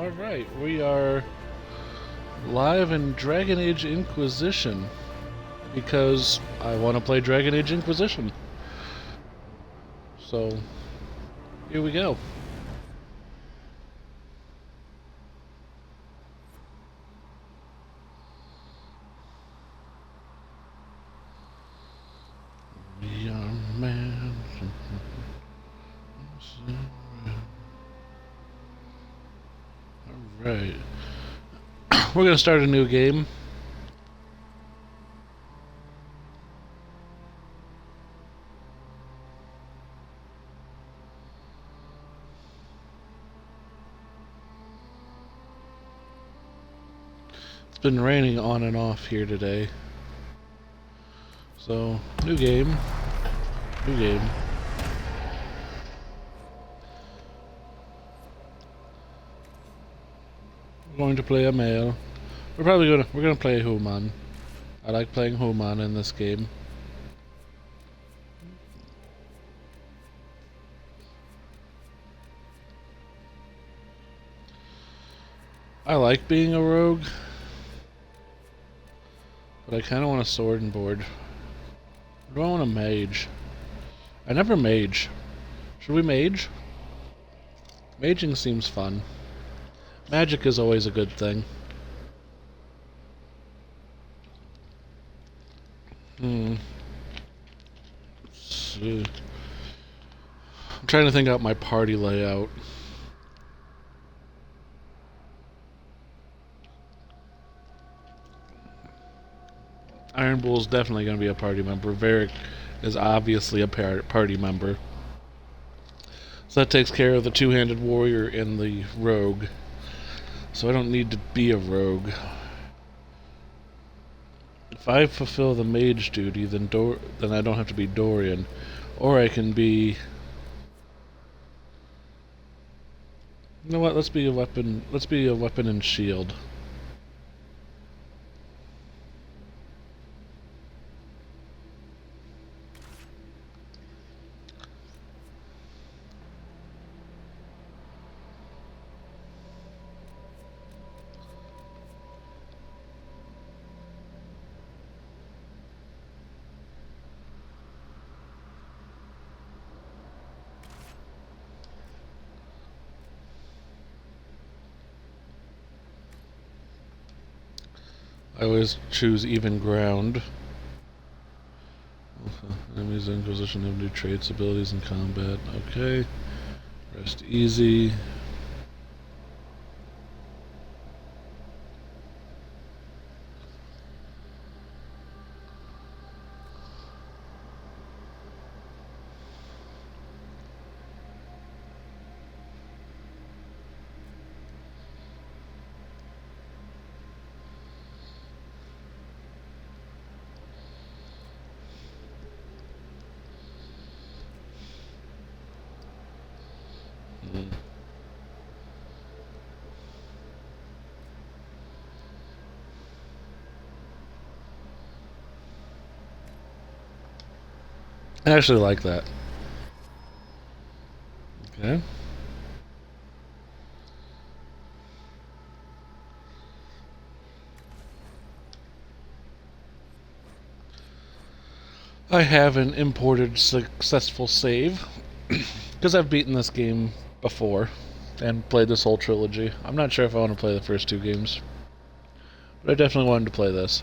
Alright, we are live in Dragonage Inquisition because I want to play Dragonage Inquisition. So, here we go. We are man. Alright. We're going to start a new game. It's been raining on and off here today. So, new game. New game. We're going to play a male. We're gonna play human. I like playing human in this game. I like being a rogue, but I kinda want a sword and board. Or do I want a mage? I never mage. Should we mage? Maging seems fun. Magic is always a good thing. Let's see. I'm trying to think out my party layout. Iron Bull is definitely going to be a party member. Varric is obviously a party member. So that takes care of the two-handed warrior and the rogue. So I don't need to be a rogue. If I fulfill the mage duty, then I don't have to be Dorian. Or I can be... You know what? Let's be a weapon. Let's be a weapon and shield. I always choose even ground. Enemies in Inquisition have new traits, abilities in combat. Okay. Rest easy. I actually like that. Okay. I have an imported successful save because I've beaten this game before and played this whole trilogy. I'm not sure if I want to play the first two games, but I definitely wanted to play this.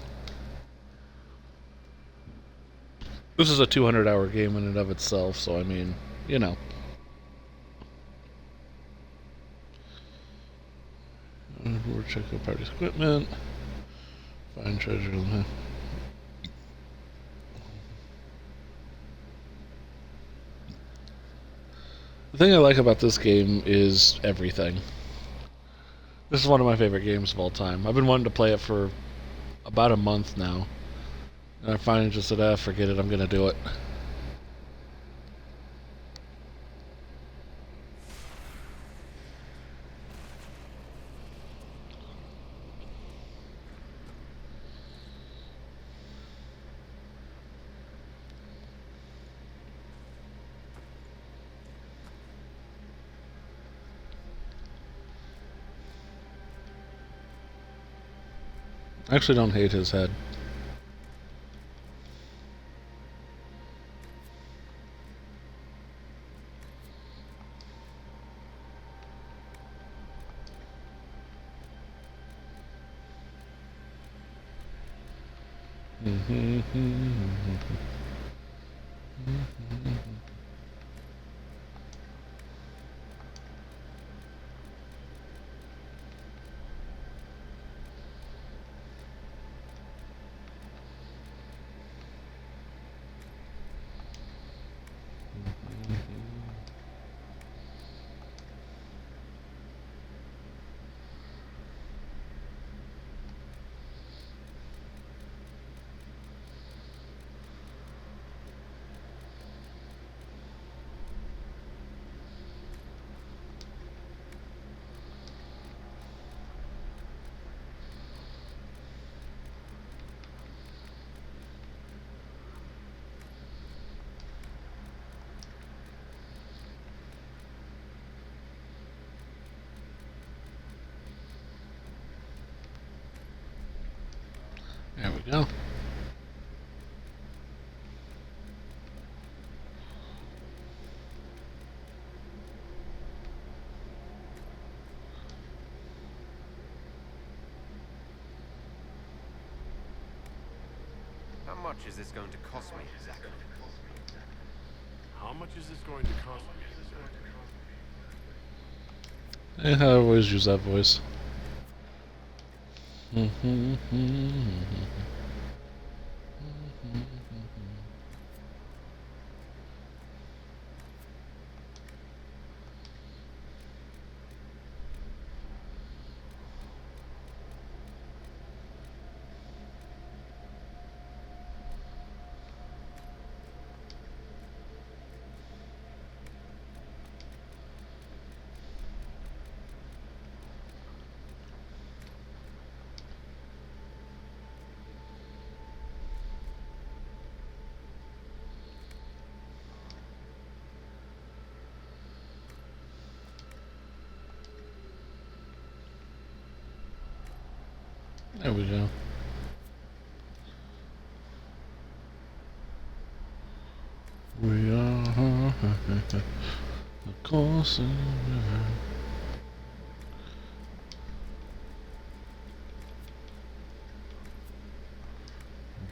This is a 200-hour game in and of itself, so I mean, you know. We'll check out party's equipment. Find treasure. The thing I like about this game is everything. This is one of my favorite games of all time. I've been wanting to play it for about a month now. And I finally just said, forget it, I'm gonna do it. I actually don't hate his head. There we go. How much is this going to cost me exactly? How much is this going to cost me? I always use that voice. There we go. We are across the river.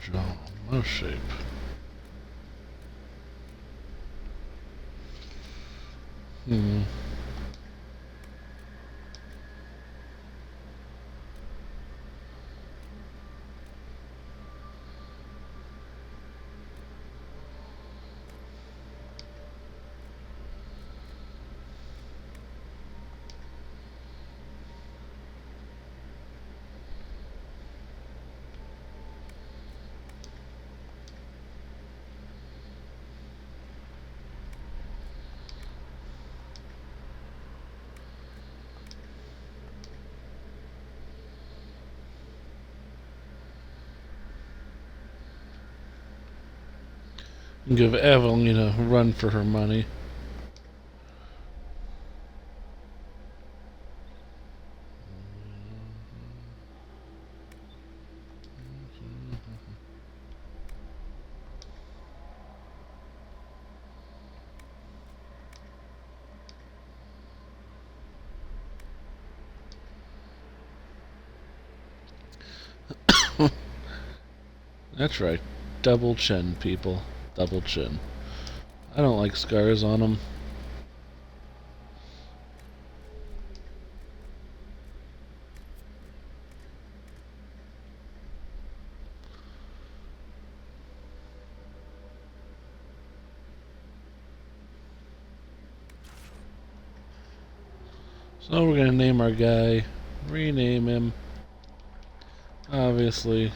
Draw no shape. Give Evelyn a run for her money. That's right. Double chin, people. Double chin. I don't like scars on them. So we're gonna name our guy, rename him. Obviously,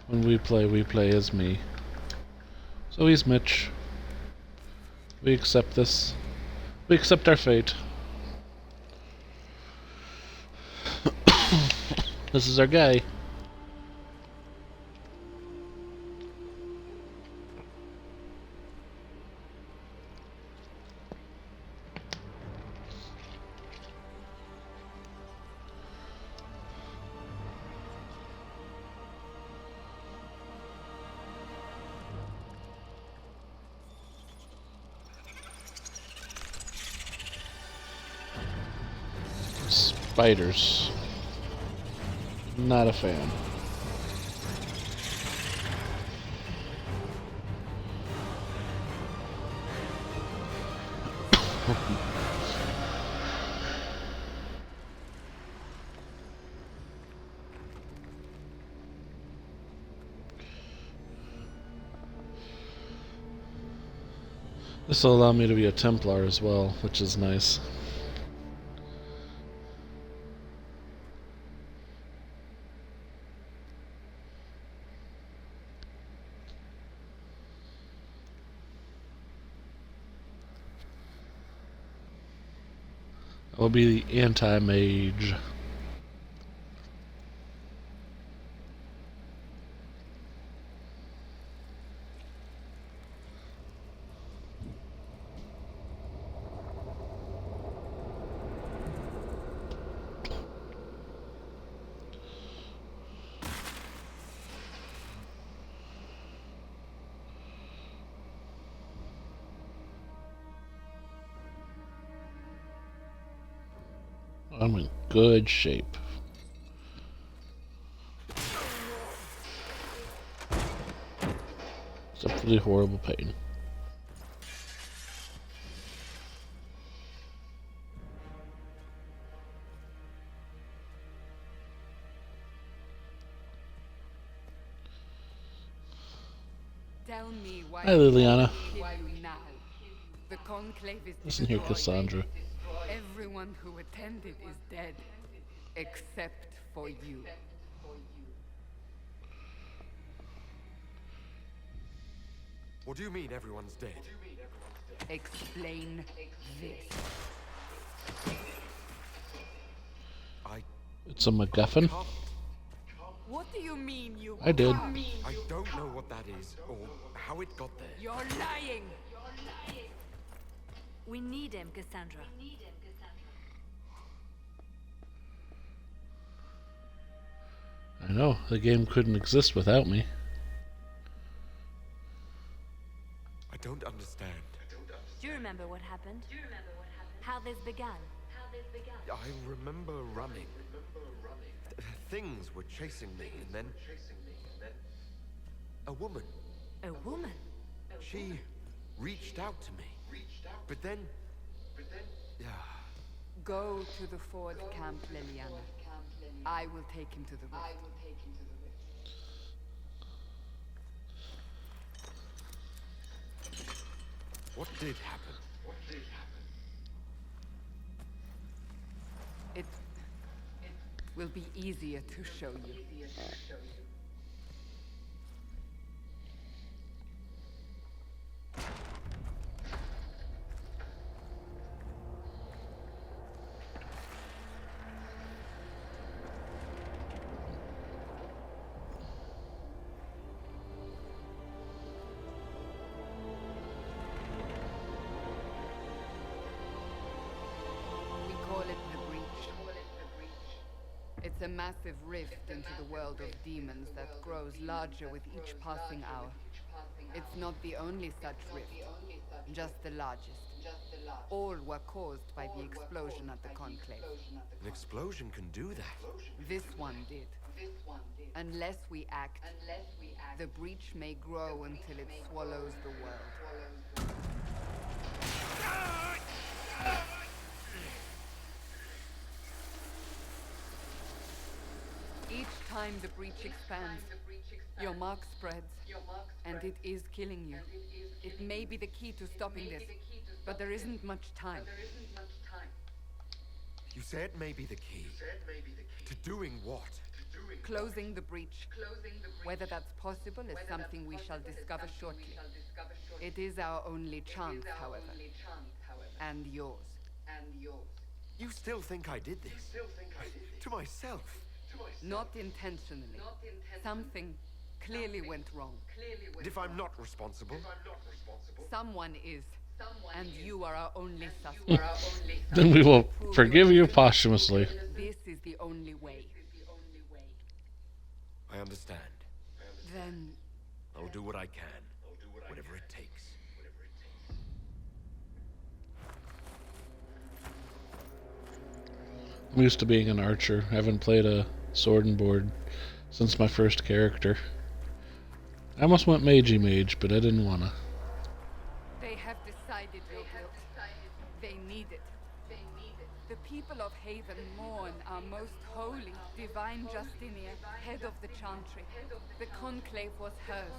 when we play as me. So he's Mitch. We accept this. We accept our fate. This is our guy. spiders. Not a fan. This will allow me to be a Templar as well, which is nice. I'll be the anti-mage. I'm in good shape. Except for the horrible pain. Tell me why. Hi, Liliana. Why now? The conclave is Listen here, Cassandra. Everyone who attended is dead, except for you. What do you mean everyone's dead? Explain this. It's a MacGuffin. What do you mean you? I did. I don't know what that is, or how it got there. You're lying. We need him, Cassandra. I know, the game couldn't exist without me. I don't understand. Do you remember what happened? How this began? I remember running. Things were chasing me, and then a woman. A woman? She reached out to me. But then, Go to the Ford camp, Liliana. I will take him to the rift. what did happen? It will be easier to show you. We call it the breach. It's a massive rift into the world of demons that grows larger with each passing hour. It's not the only such rift, just the largest. All were caused by the explosion at the Conclave. An explosion can do that. This one did. Unless we act, the breach may grow until it swallows the world. Each time the breach expands, your mark spreads, and it is killing you. It may be the key to stopping this, but there isn't much time. You say it may be the key. To doing what? Closing the breach. Whether that's possible is something we shall discover shortly. It is our only chance, however. And yours. You still think I did this? To myself? Not intentionally. Something clearly went wrong. And if I'm not responsible? Someone is. And you are our only suspect. Then we will forgive you posthumously. This is the only way. I understand. Then I'll do what I can. Whatever it takes. I'm used to being an archer. I haven't played a sword and board since my first character. I almost went magey mage, but I didn't wanna. They have decided your guilt. They need it. The people of Haven mourn our most holy, divine Justinian, head of the Chantry. The conclave was hers.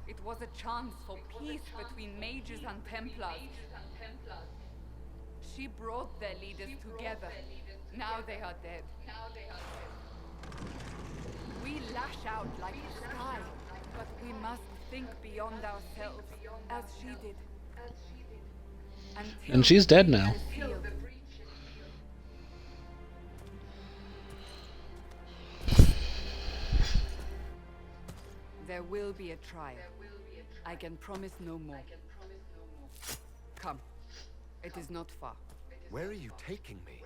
It was a chance for peace between mages and Templars. She brought their leaders together. Now they are dead. We lash out like the sky, but we must think beyond ourselves, as she did. And she's dead now. There will be a trial. I can promise no more. Come. It is not far. Where are you taking me?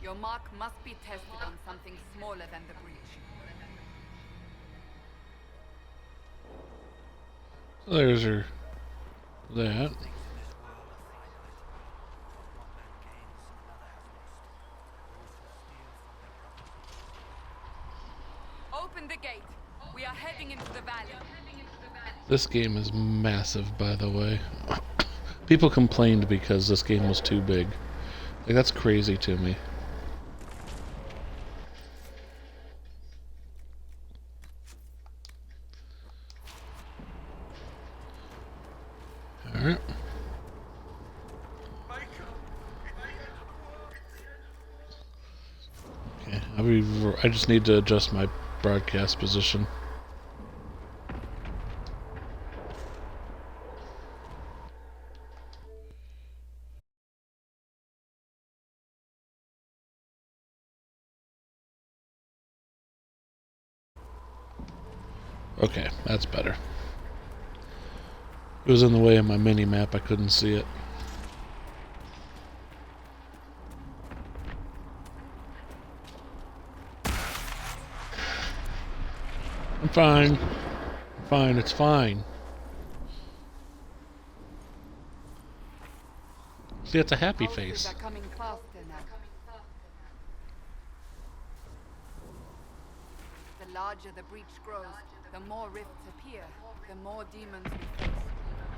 Your mark must be tested on something smaller than the breach. There's her. That. Open the gate. We are heading into the valley. This game is massive, by the way. People complained because this game was too big. Like, that's crazy to me. Alright. Okay, I just need to adjust my broadcast position. Okay, that's better. It was in the way of my mini-map, I couldn't see it. I'm fine. I'm fine, it's fine. See, it's a happy face. Houses are coming faster now. The larger the breach grows, the more rifts appear, the more demons we face.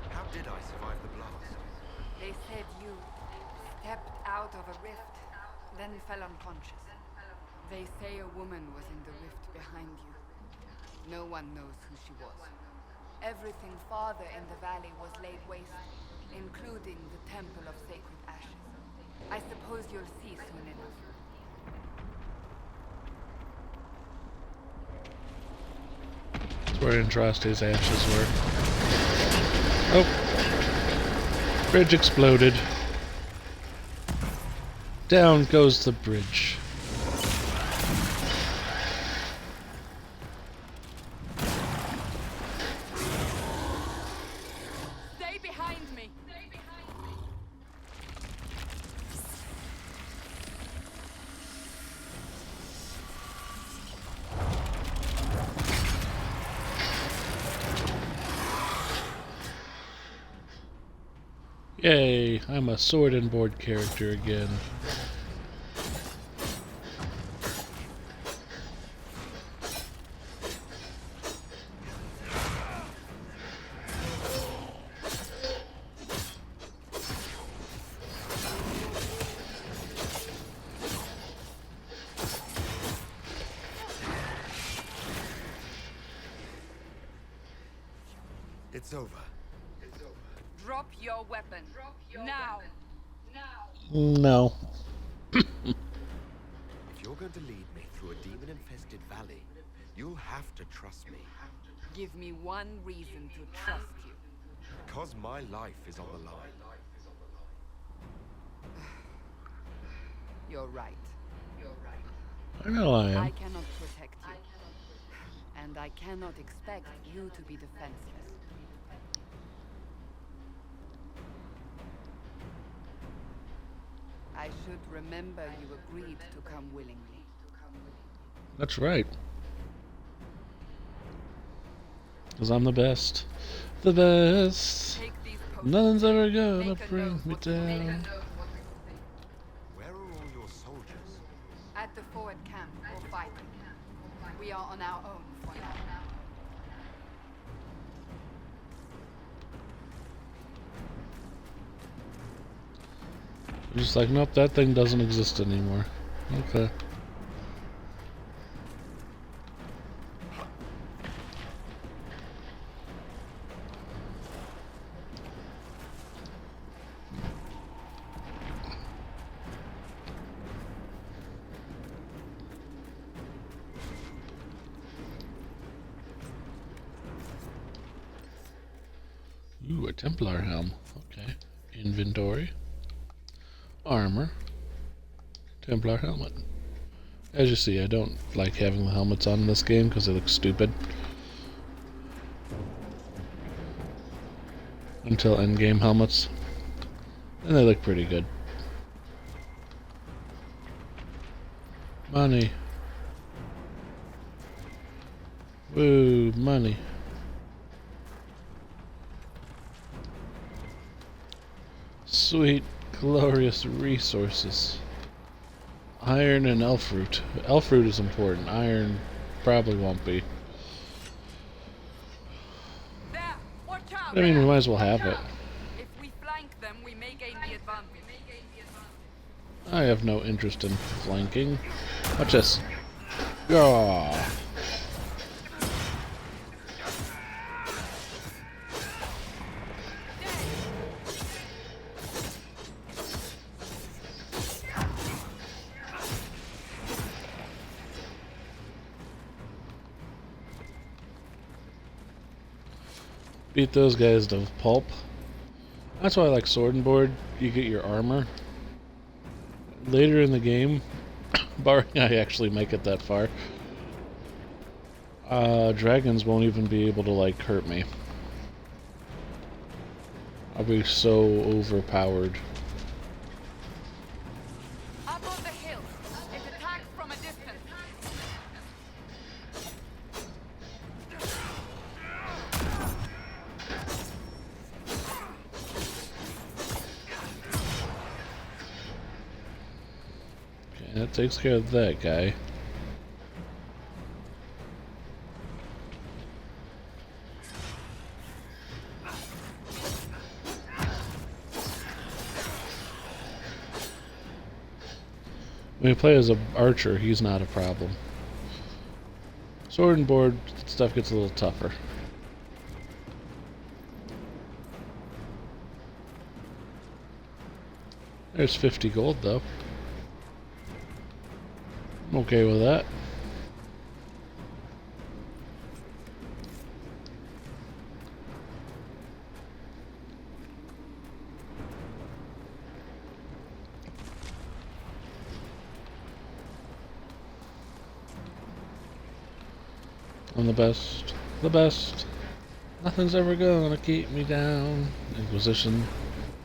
How did I survive the blast? They said you stepped out of a rift, then fell unconscious. They say a woman was in the rift behind you. No one knows who she was. Everything farther in the valley was laid waste, including the Temple of Sacred Ashes. I suppose you'll see soon enough. That's where Andraste's ashes were. Oh. Bridge exploded. Down goes the bridge. Stay behind me! Yay, I'm a sword and board character again. It's over. Drop your weapon. Now! No. If you're going to lead me through a demon-infested valley, you'll have to trust me. Give me one reason to trust you. Because my life is on the line. You're right. I know I I am. cannot protect you. And I cannot expect you to be defenseless. I should remember you agreed to come willingly. That's right. Because I'm the best. The best. Take these Nothing's ever gonna Make a bring note me what you think. down. Where are all your soldiers? At the forward camp, or fighting. We are on our own for now. Just like, nope, that thing doesn't exist anymore. Okay. Ooh, a Templar helm. Okay. Inventory. Armor. Templar helmet. As you see, I don't like having the helmets on in this game because they look stupid. Until endgame helmets. And they look pretty good. Money. Woo, money. Sweet, glorious resources. Iron and elf root. Elf root is important. Iron probably won't be. There! Watch out! I mean, we might as well have it. If we flank them, we may gain the advantage. I have no interest in flanking. Watch this. Gah! Beat those guys to pulp. That's why I like Sword and Board. You get your armor. Later in the game, barring I actually make it that far, dragons won't even be able to, like, hurt me. I'll be so overpowered. Up on the hill. It attacks from a distance. Okay, that takes care of that guy. When you play as an archer, he's not a problem. Sword and Board stuff gets a little tougher. There's 50 gold, though. I'm okay with that. I'm the best. The best. Nothing's ever gonna keep me down. Inquisition.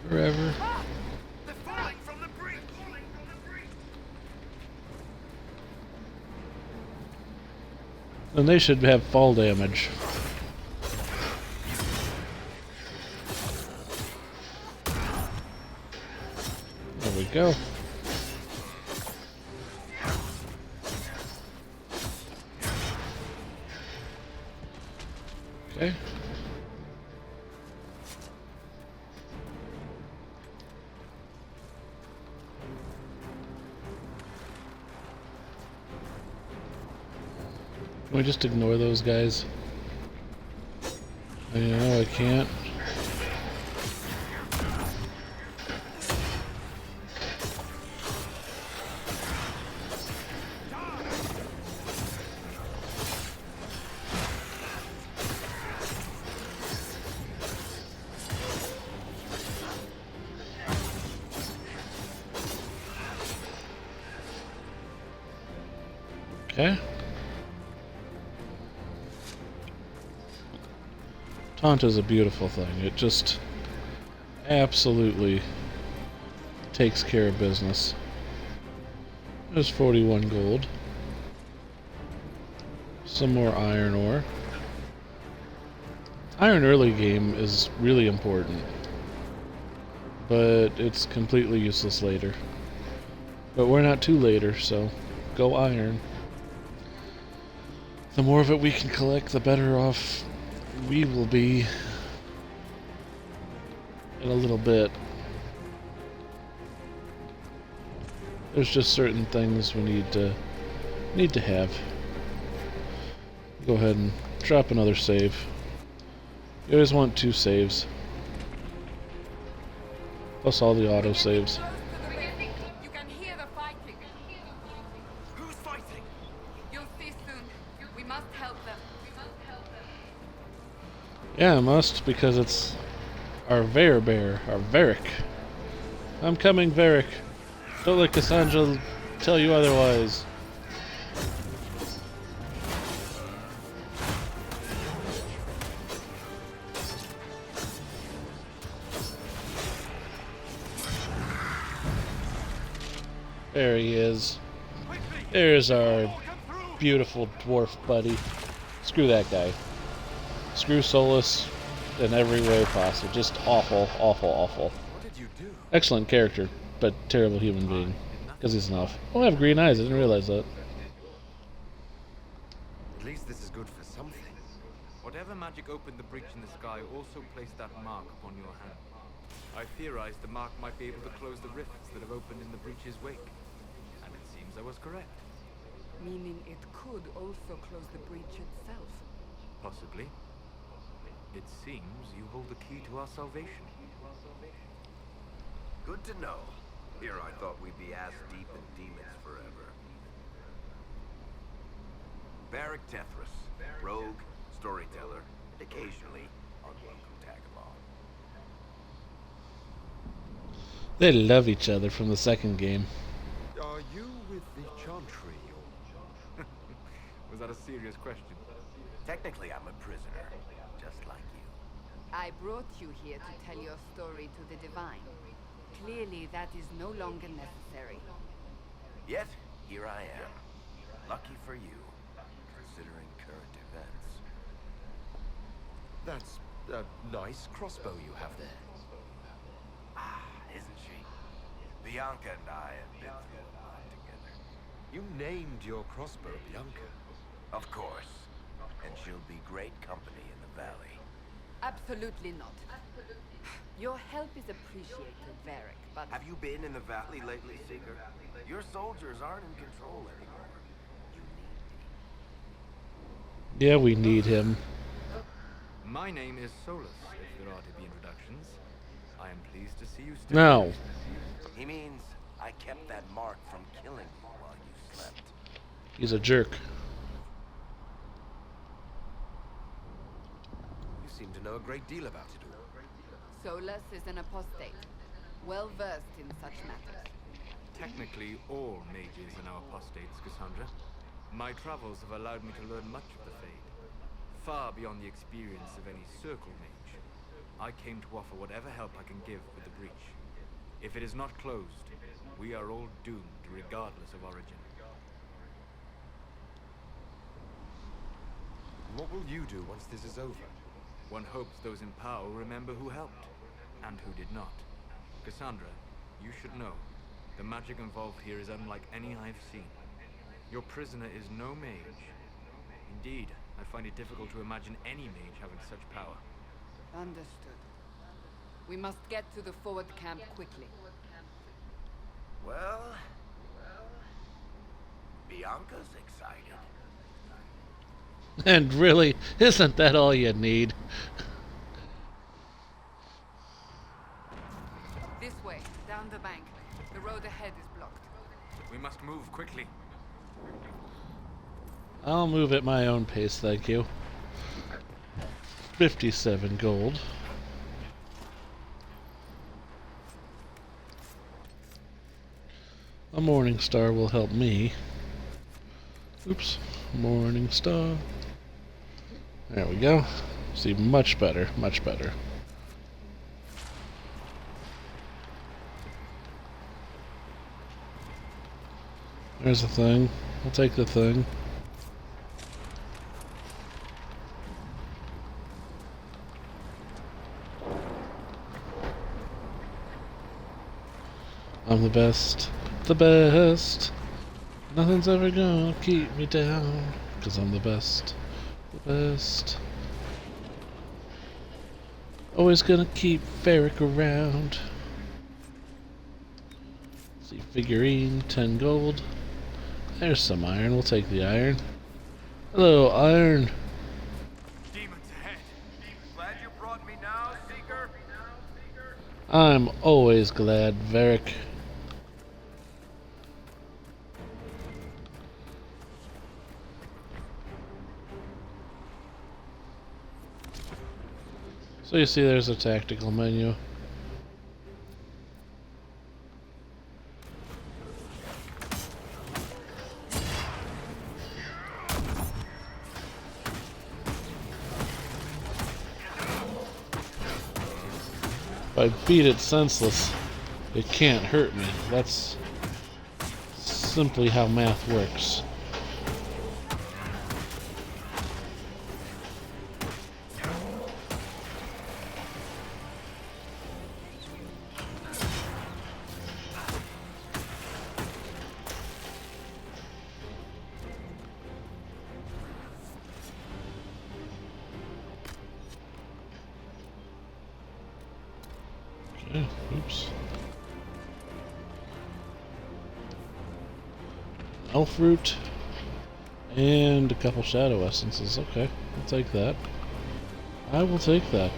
Forever. They're falling from the breach! And they should have fall damage. There we go. Okay. Can we just ignore those guys? I know I can't. Okay. Taunt is a beautiful thing. It just absolutely takes care of business. There's 41 gold. Some more iron ore. Iron early game is really important. but it's completely useless later. But we're not too later, so go iron. The more of it we can collect, the better off we will be in a little bit. There's just certain things we need to have. Go ahead and drop another save. You always want 2 saves. Plus all the auto saves. You can hear the fighting. Who's fighting? You'll see soon. We must help them. Yeah, I must, because it's our Bear, our Varric. I'm coming, Varric. Don't let Cassandra tell you otherwise. There he is. There's our beautiful dwarf buddy. Screw that guy. Screw Solus in every way possible. Just awful, awful, awful. What did you do? Excellent character, but terrible human being. Because he's an elf. Oh, I have green eyes. I didn't realize that. At least this is good for something. Whatever magic opened the breach in the sky also placed that mark upon your hand. I theorized the mark might be able to close the rifts that have opened in the breach's wake. And it seems I was correct. Meaning it could also close the breach itself. Possibly. It seems you hold the key to our salvation. Good to know. Here I thought we'd be ass deep in demons forever. Varric Tethras, rogue, storyteller, and occasionally unwelcome tag-along. They love each other from the second game. Are you with the Chantry? Was that a serious question? Technically, I'm a prisoner, just like you. I brought you here to tell your story to the Divine. Clearly, that is no longer necessary. Yet, here I am. Lucky for you, considering current events. That's a nice crossbow you have there. Ah, isn't she? Bianca and I have been through a lot together. You named your crossbow Bianca? Of course. And she'll be great company in the valley. Absolutely not. Your help is appreciated, Varric, but... Have you been in the valley lately, Seeker? Your soldiers aren't in control anymore. You need me. Yeah, we need him. My name is Solus, if there are to be introductions. I am pleased to see you still. No. He means I kept that mark from killing you while you slept. He's a jerk. You seem to know a great deal about it all. Solus is an apostate, well-versed in such matters. Technically, all mages are now apostates, Cassandra. My travels have allowed me to learn much of the Fade, far beyond the experience of any circle mage. I came to offer whatever help I can give with the breach. If it is not closed, we are all doomed, regardless of origin. What will you do once this is over? One hopes those in power will remember who helped, and who did not. Cassandra, you should know, the magic involved here is unlike any I've seen. Your prisoner is no mage. Indeed, I find it difficult to imagine any mage having such power. Understood. We must get to the forward camp quickly. Well, Bianca's excited. And really, isn't that all you need? This way, down the bank. The road ahead is blocked. We must move quickly. I'll move at my own pace, thank you. 57 gold. A morning star will help me. Oops. Morning star. There we go. See, much better, much better. There's the thing. I'll take the thing. I'm the best, the best. Nothing's ever gonna keep me down, 'cause I'm the best, the best. Always gonna keep Varric around. See, figurine, 10 gold. There's some iron, we'll take the iron. Hello, iron. Demons ahead. Glad you brought me now, Seeker. I'm always glad, Varric. So you see there's a tactical menu. If I beat it senseless, it can't hurt me. That's simply how math works. Okay, oops. Elf root and a couple shadow essences. Okay, I'll take that. I will take that.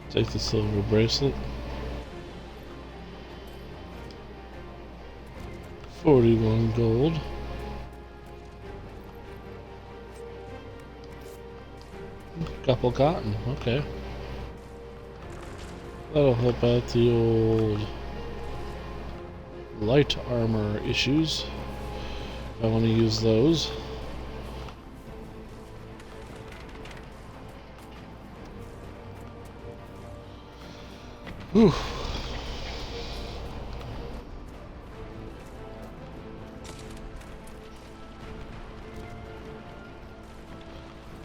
Take the silver bracelet. 41 gold. Couple cotton, okay. That'll help out the old light armor issues. I want to use those. Whew.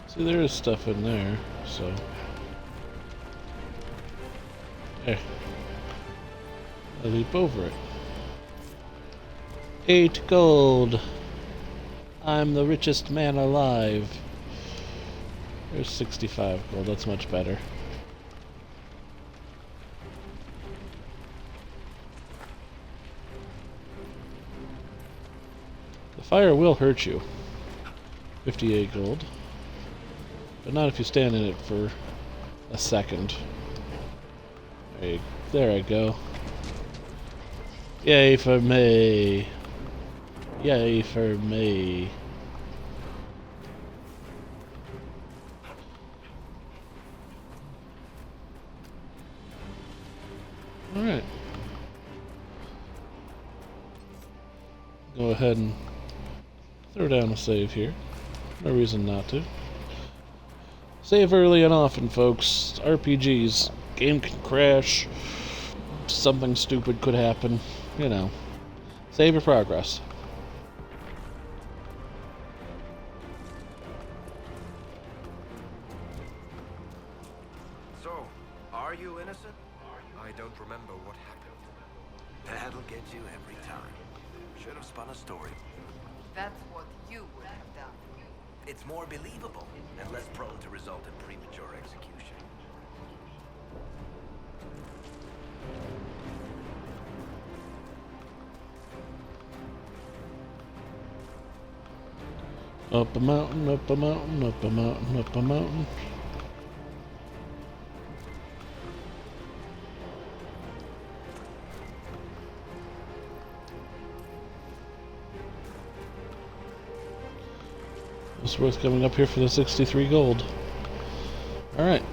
See, there is stuff in there, so. There. I leap over it. 8 gold. I'm the richest man alive. There's 65 gold, that's much better. The fire will hurt you. 58 gold. But not if you stand in it for a second. There I go. Yay for me. Yay for me. Alright. Go ahead and throw down a save here. No reason not to. Save early and often, folks. RPGs. Game can crash. Something stupid could happen. You know. Save your progress. So, are you innocent? I don't remember what happened. That'll get you every time. Should have spun a story. That's what you would have done. It's more believable and less prone to result in premature execution. Up a mountain, up a mountain, up a mountain, up a mountain. It's worth coming up here for the 63 gold. Alright.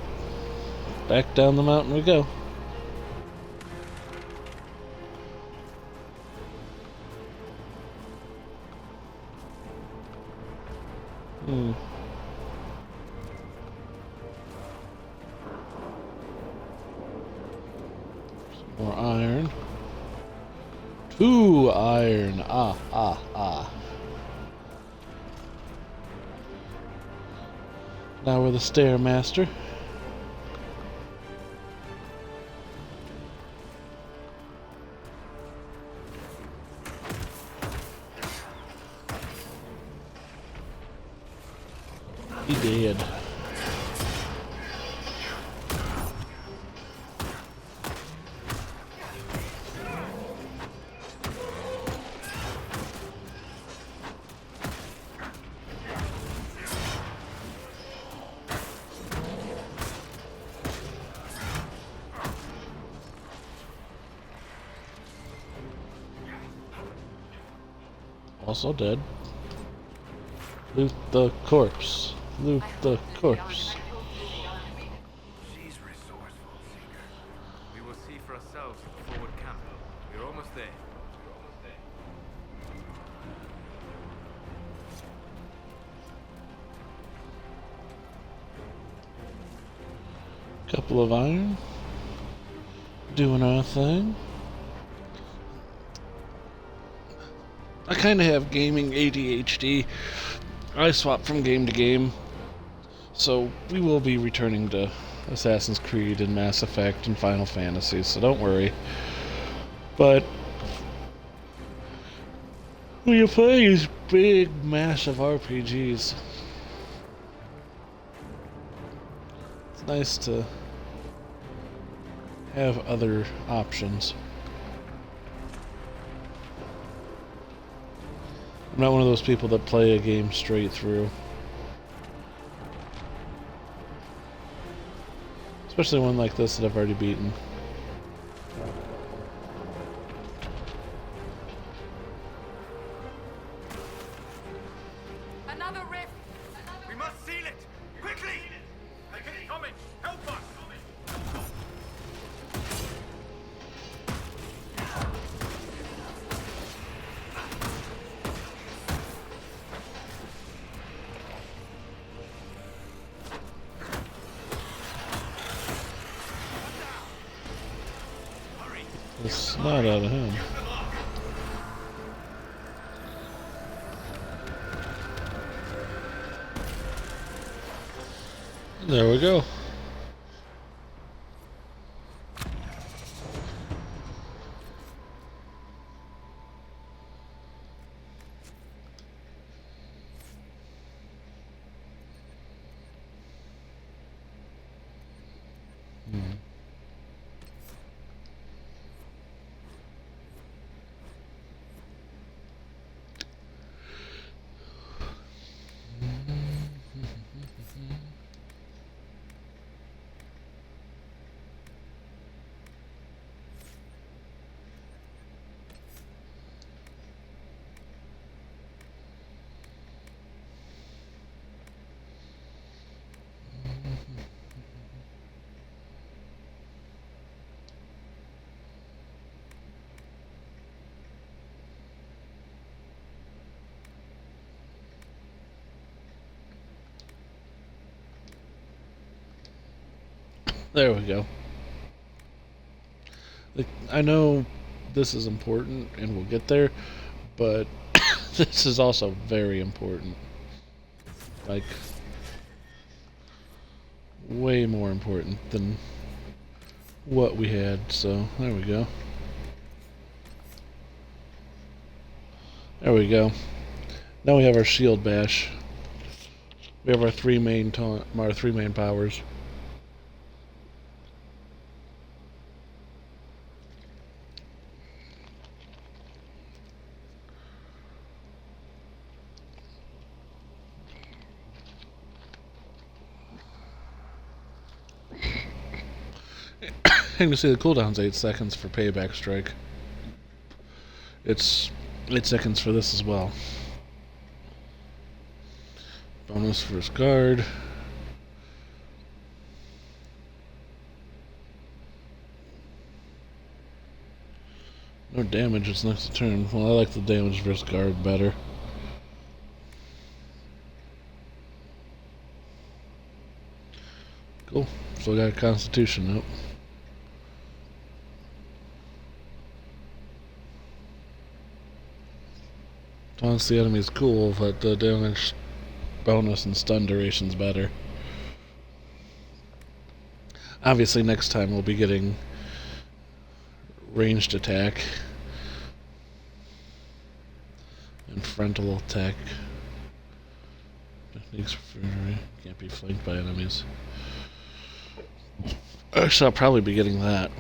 Back down the mountain we go. Ooh, iron. Ah, ah, ah. Now we're the Stairmaster. He did. Also dead. Loot the corpse. Loot the corpse. She's resourceful, Seeker. We will see for ourselves at the forward camp. We're almost there. Couple of iron. Doing our thing. I kind of have gaming ADHD. I swap from game to game. So we will be returning to Assassin's Creed and Mass Effect and Final Fantasy, so don't worry. But when you play these big, massive RPGs, it's nice to have other options. I'm not one of those people that play a game straight through. Especially one like this that I've already beaten. Another rift! We must seal it! Quickly! Coming! Help us! It's not out of him. There we go. There we go. I know this is important and we'll get there, but this is also very important. Like, way more important than what we had, so there we go. There we go. Now we have our shield bash. We have our three main powers. You can see the cooldown's 8 seconds for Payback Strike. It's 8 seconds for this as well. Bonus first guard. No damage, it's next turn. Well, I like the damage versus guard better. Cool. Still got a Constitution up. Taunts the enemy's cool, but the damage bonus and stun duration's better. Obviously, next time we'll be getting ranged attack and frontal attack. Techniques can't be flanked by enemies. Actually, I'll probably be getting that.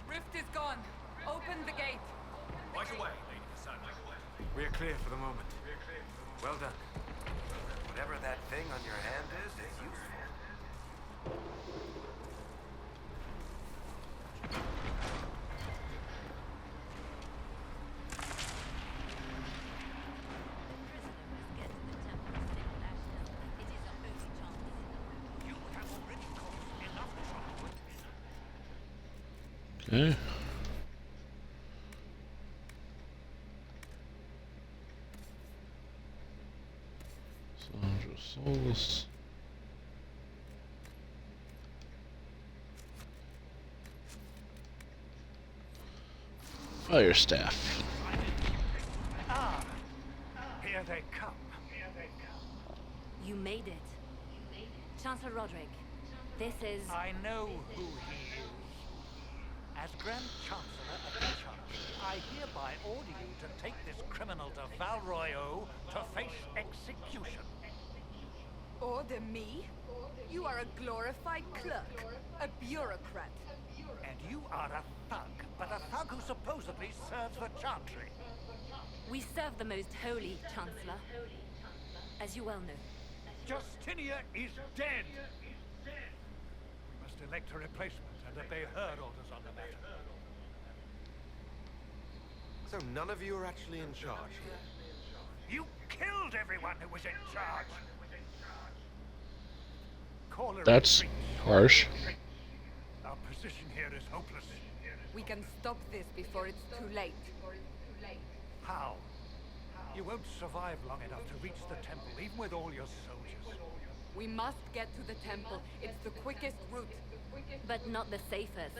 Rift is gone. Open the gate. Right away, Lady Cassandra. We're clear for the moment. Well done. Whatever that thing on your hand is, it's useful. Okay. Sandra Solus. Fire staff. Here they come. You made it. Chancellor Roderick, this is... I know who he is. As Grand Chancellor of the Church, I hereby order you to take this criminal to Val Royeaux to face execution. Order me? You are a glorified clerk, a bureaucrat. And you are a thug, but a thug who supposedly serves the Chantry. We serve the most holy, Chancellor. As you well know. Justinia is dead! We must elect a replacement and obey her orders on the matter. So none of you are actually in charge here. You killed everyone who was in charge! Call a That's retreat. harsh. Our position here is hopeless. We can stop this before it's too late. How? You won't survive long enough to reach the temple, even with all your soldiers. We must get to the temple. It's the quickest route. But not the safest.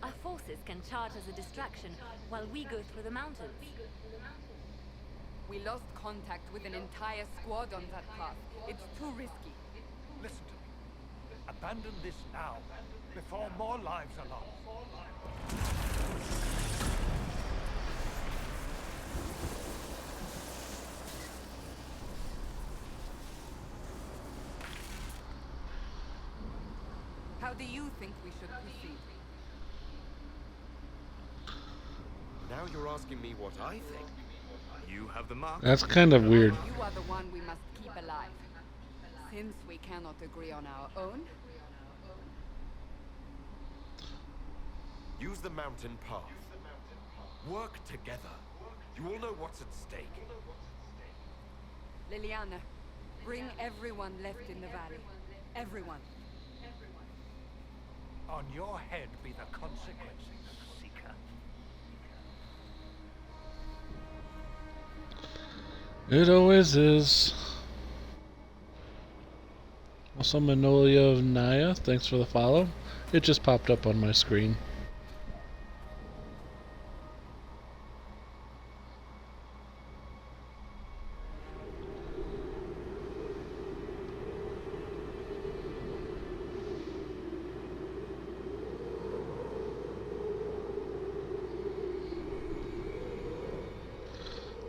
Our forces can charge as a distraction while we go through the mountains. We lost contact with an entire squad on that path. It's too risky. Listen to me. Abandon this now, before more lives are lost. How do you think we should proceed? Now you're asking me what I think. You have the mark. That's kind of weird. You are the one we must keep alive. Since we cannot agree on our own, Use the mountain path. Work together. You all know what's at stake. Liliana, bring everyone left in the valley. Everyone. On your head be the consequences, Seeker. It always is. Also, Manolia of Naya, thanks for the follow. It just popped up on my screen.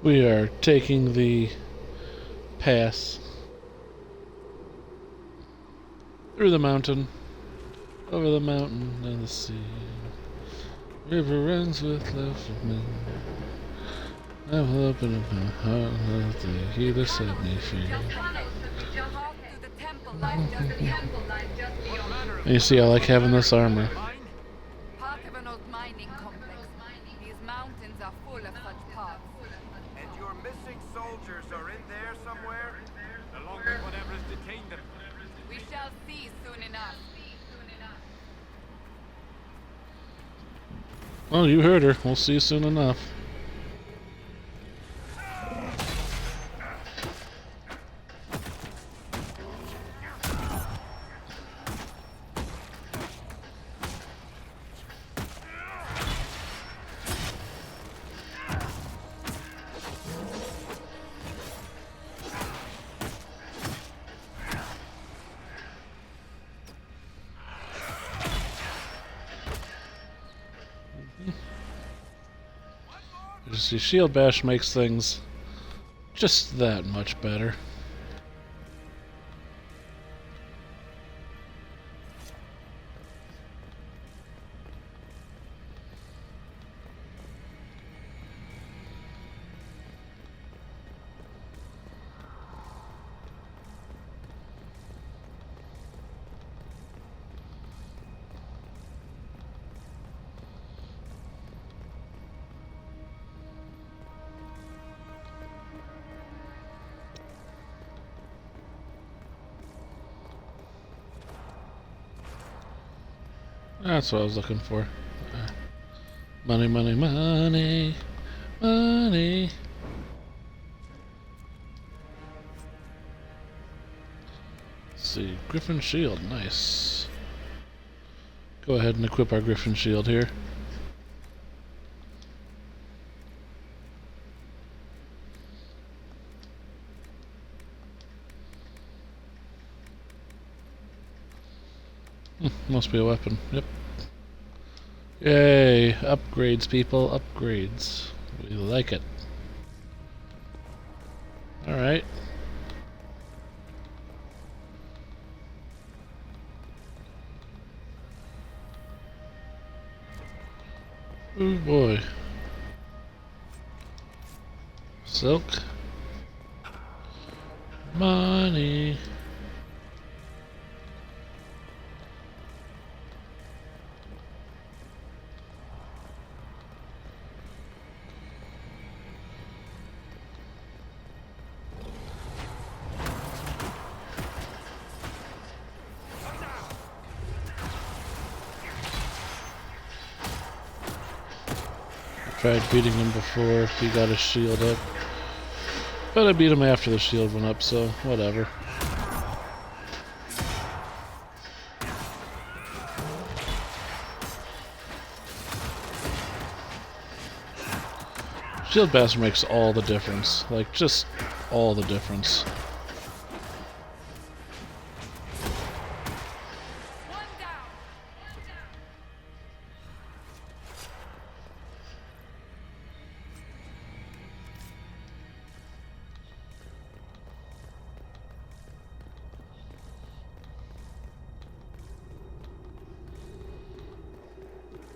We are taking the pass through the mountain, over the mountain and the sea. River runs with love for me. I will open up my heart and let the healer set me free. And you see, I like having this armor. Part of an old mining complex. These mountains are full of such paths. And your missing soldiers are in there somewhere? Along with whatever has detained them. We shall see soon enough. Well, you heard her. We'll see you soon enough. See, Shield Bash makes things just that much better. That's what I was looking for. Money, money, money, money. Let's see, Griffin Shield, nice. Go ahead and equip our Griffin Shield here. Must be a weapon. Yep. Yay! Upgrades, people. Upgrades. We like it. Alright. Oh boy. Silk. Money. Tried beating him before he got his shield up. But I beat him after the shield went up, so whatever. Shield Bastard makes all the difference. Like, just all the difference.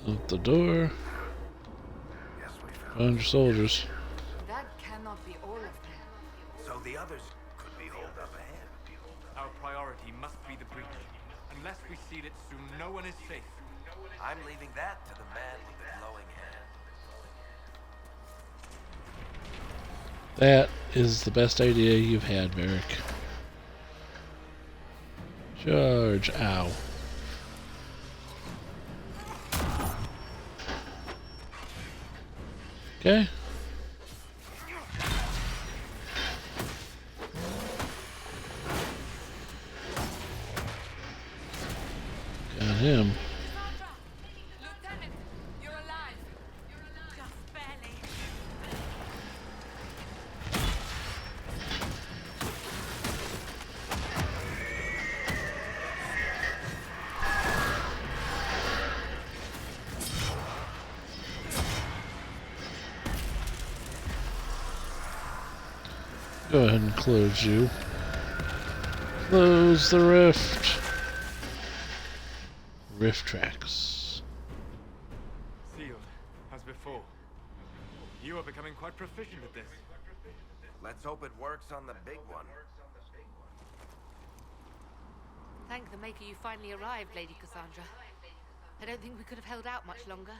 Out the door. Yes, we found. Find your soldiers. That cannot be all of them. So the others could be holed up ahead. Our priority must be the breach. Unless we seal it soon, no one is safe. I'm leaving that to the man with the glowing hand. That is the best idea you've had, Varric. Charge. Ow. Okay. Got him. Lieutenant, you're alive. Just barely. Go ahead and close you. Close the rift. Rift tracks. Sealed, as before. You are becoming quite proficient at this. Let's hope it works on the big one. Thank the Maker you finally arrived, Lady Cassandra. I don't think we could have held out much longer.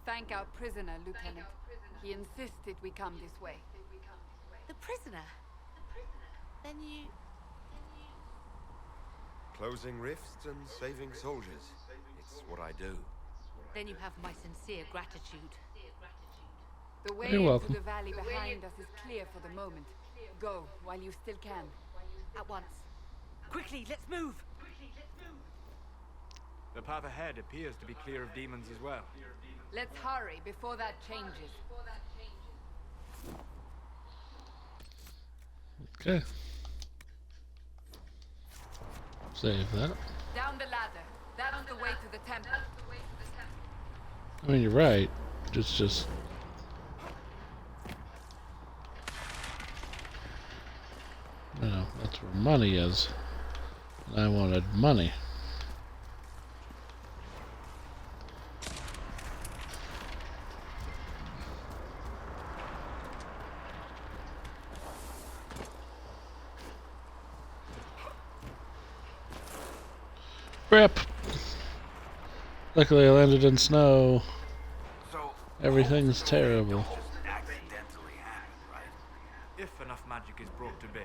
Thank our prisoner, Lieutenant. He insisted we come this way. The prisoner? Then you... Closing rifts and saving soldiers. It's what I do. Then you have my sincere gratitude. The way You're into welcome. the valley behind us is clear for the moment. Go, while you still can. At once. Quickly, let's move! The path ahead appears to be clear of demons as well. Let's hurry before that changes. Okay. Save that. Down the ladder. That's the way to the temple. I mean, you're right. It's just You know, that's where money is. And I wanted money. Rip! Luckily I landed in snow. So Everything's terrible. just accidentally happen, right? If enough magic is brought to bear,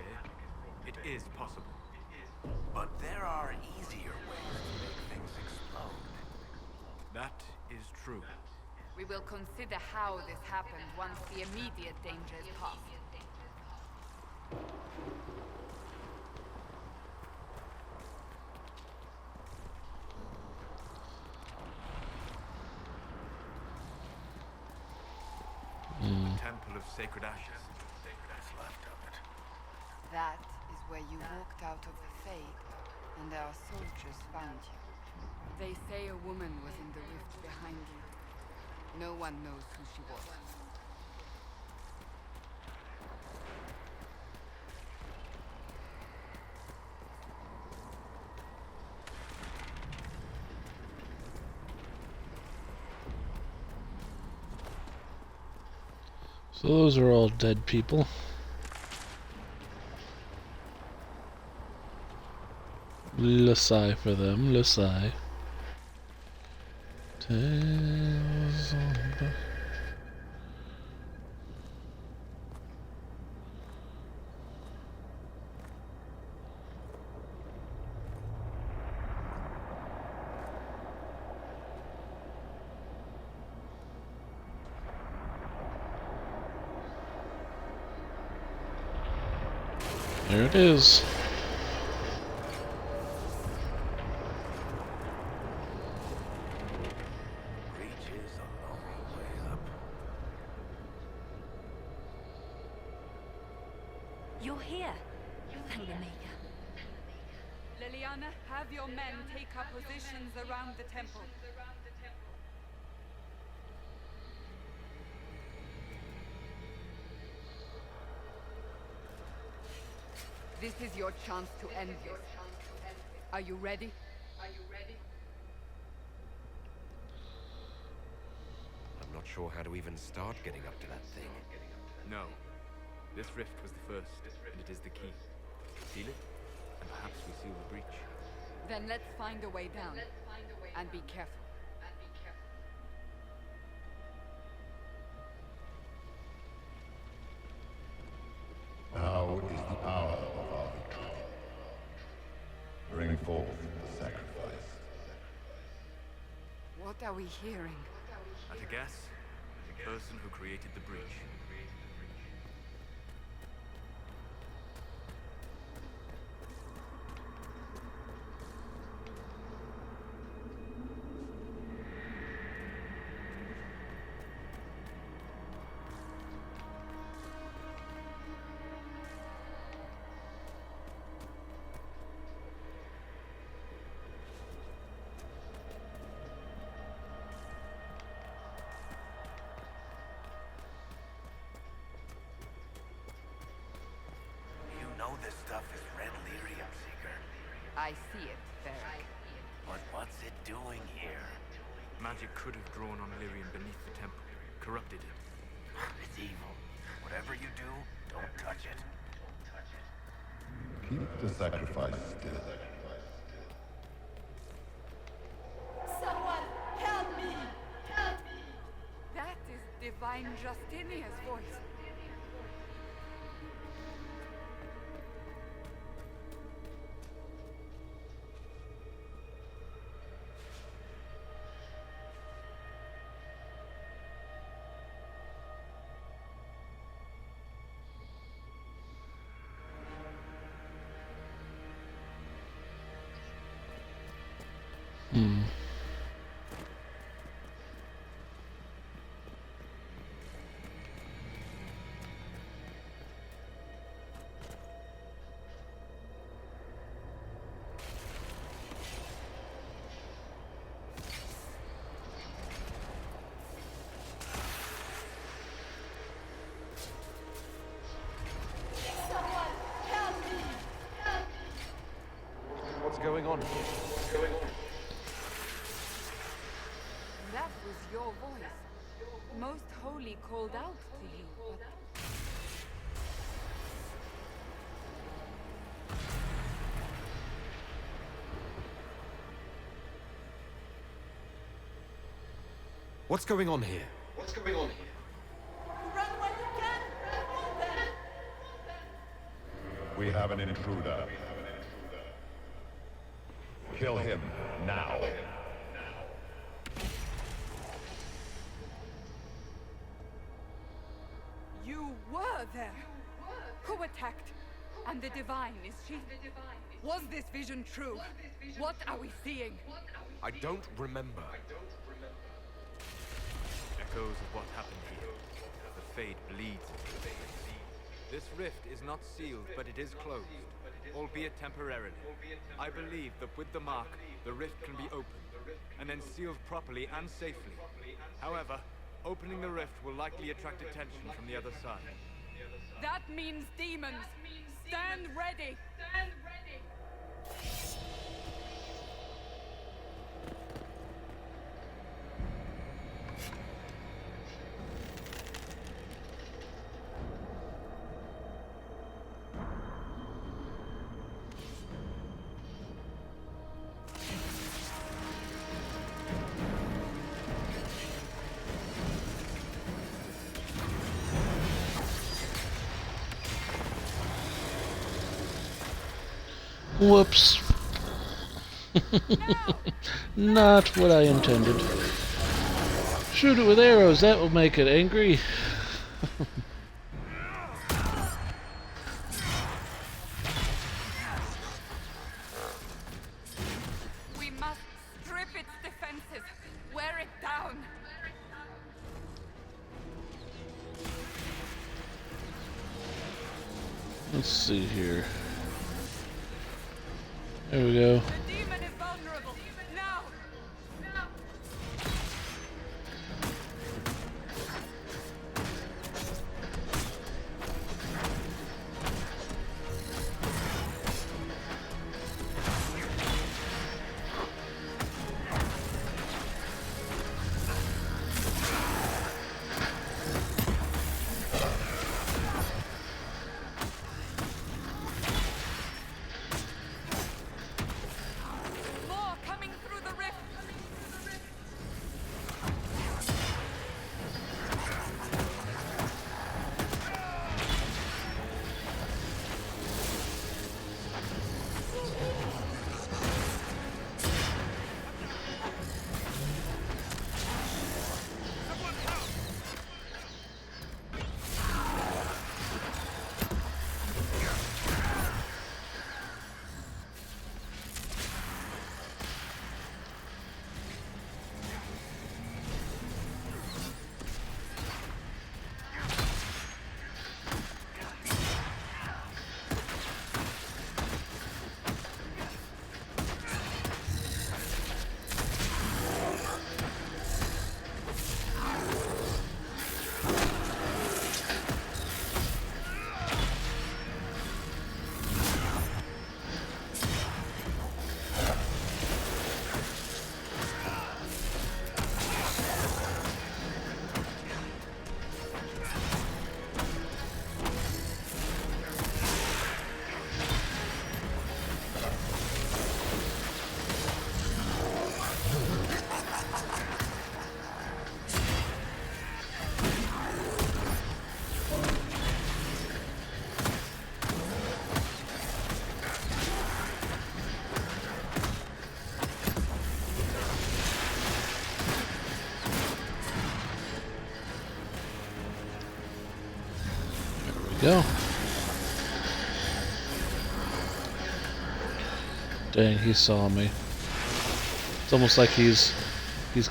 it is possible. But there are easier ways to make things explode. That is true. We will consider how this happened once the immediate danger is past. Temple of Sacred Ashes. That's left of it. That is where you walked out of the Fade, and our soldiers found you. They say a woman was in the rift behind you. No one knows who she was. So those are all dead people. Le sigh for them, le sigh. Tales of the... There it is. Reach is a long way up. You're here. Thank the Maker. Liliana, have your men take up positions around the temple. This is your chance to end this. Are you ready? I'm not sure how to even start getting up to that thing. No. This rift was the first, and it is the key. Seal it, and perhaps we seal the breach. Then let's find a way down. And be careful. Now is the hour of our victory. Bring forth the sacrifice. What are we hearing? At a guess, the person who created the breach. You know this stuff is red lyrium, Seeker. I see it, Varric. But what's it doing here? Magic could have drawn on Lyrium beneath the temple, corrupted it. It's evil. Whatever you do, don't touch it. Keep the sacrifice still. Someone help me! Help me! That is Divine Justinia's voice. Someone help me! going on here? That was your voice. Most Holy called out to you, but... What's going on here? Run when you can! Run then! We have an intruder. Kill him now. You were there! Who attacked? And the Divine, is she? Was this vision true? What are we seeing? I don't remember. Echoes of what happened here. The Fade bleeds. This rift is not sealed, but it is closed, albeit temporarily. I believe that with the mark, the rift can be opened, and then sealed properly and safely. However, opening the rift will likely attract attention from the other side. That means demons! Stand ready! Stand ready! Whoops. Not what I intended. Shoot it with arrows, that will make it angry. We must strip its defenses, wear it down. Let's see here. There we go. The demon is vulnerable. Now! Now! More coming through the rift. Go. Dang, he saw me. It's almost like he's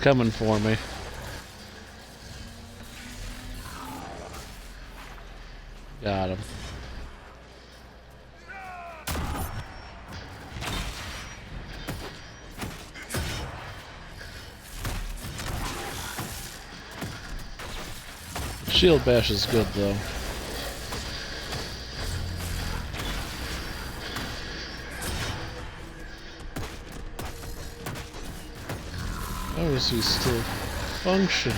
coming for me. Got him. Shield bash is good though. How is he still functioning?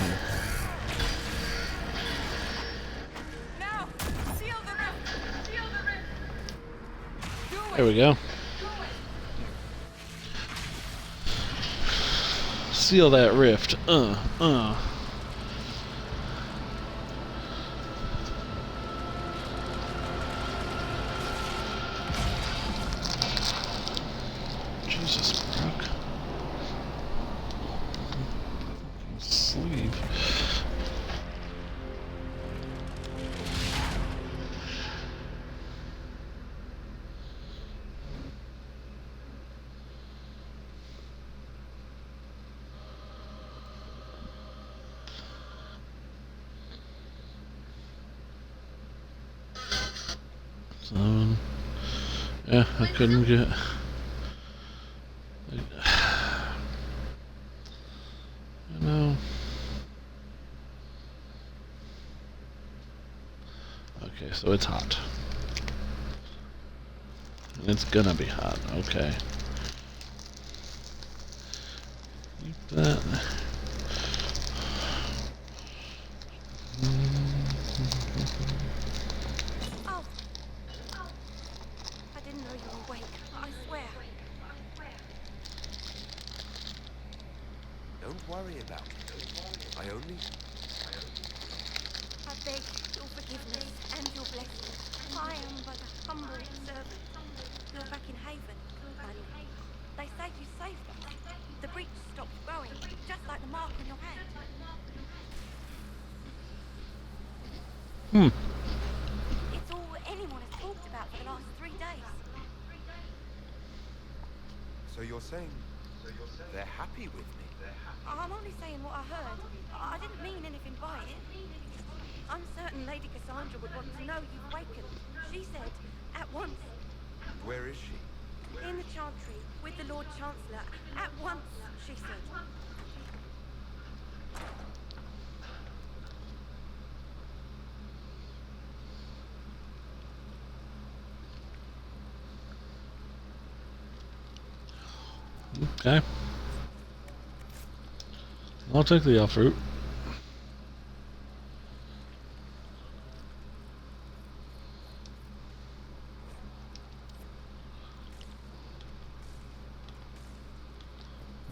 Now! Seal the rift! Seal the rift! Do it! There we go. Seal that rift. Jesus, Brock. Sleeve. Seven. Yeah, I couldn't get. You know. Okay, so it's hot. And it's gonna be hot, okay. Keep that. Oh! I didn't know you were awake, I swear. Don't worry about it. I only... I beg your forgiveness and your blessing. I am but a humble servant. You're back in Haven, my lord. They say you saved us. The breach stopped growing, just like the mark on your hand. It's all anyone has talked about for the last 3 days. So you're saying they're happy with me? I'm only saying what I heard. I didn't mean anything by it. I'm certain Lady Cassandra would want to know you've awakened. She said, at once, Where is she? in the Chantry, with the Lord Chancellor. At once, she said. Okay. I'll take the elf route.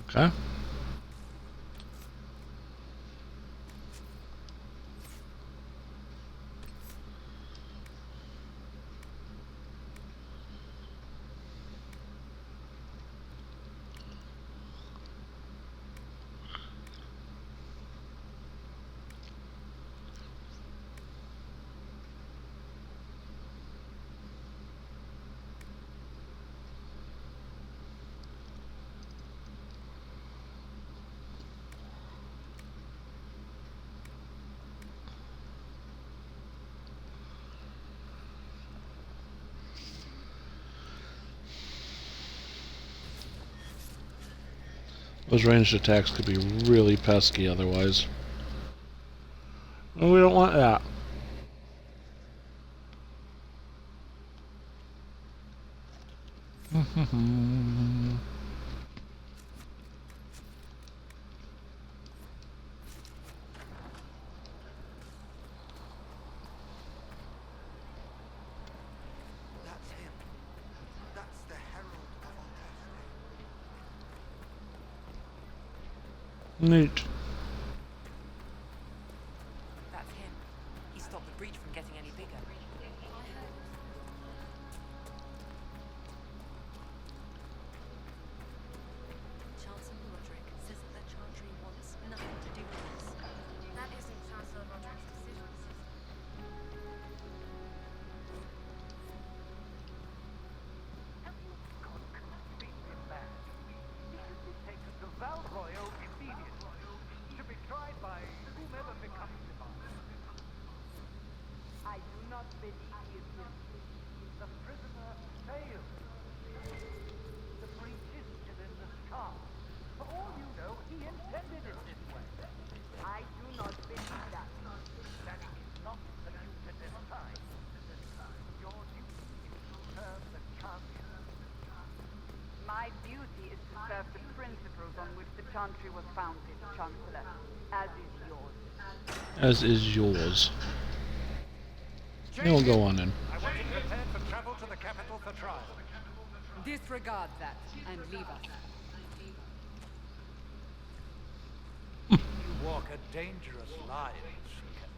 Okay. Those ranged attacks could be really pesky otherwise. And we don't want that. That's him. That's the Herald of Untitled. Neat. That's him. He stopped the breach from getting any bigger. Chancellor Roderick says that the Chantry wants nothing to do with this. That isn't Chancellor Roderick's decision. Take us to Valroyo immediately. Chantry was founded, Chancellor, as is yours. As is yours. We'll go on in. I want you prepared for travel to the capital for trial. Disregard that and leave us. You walk a dangerous line, Seeker.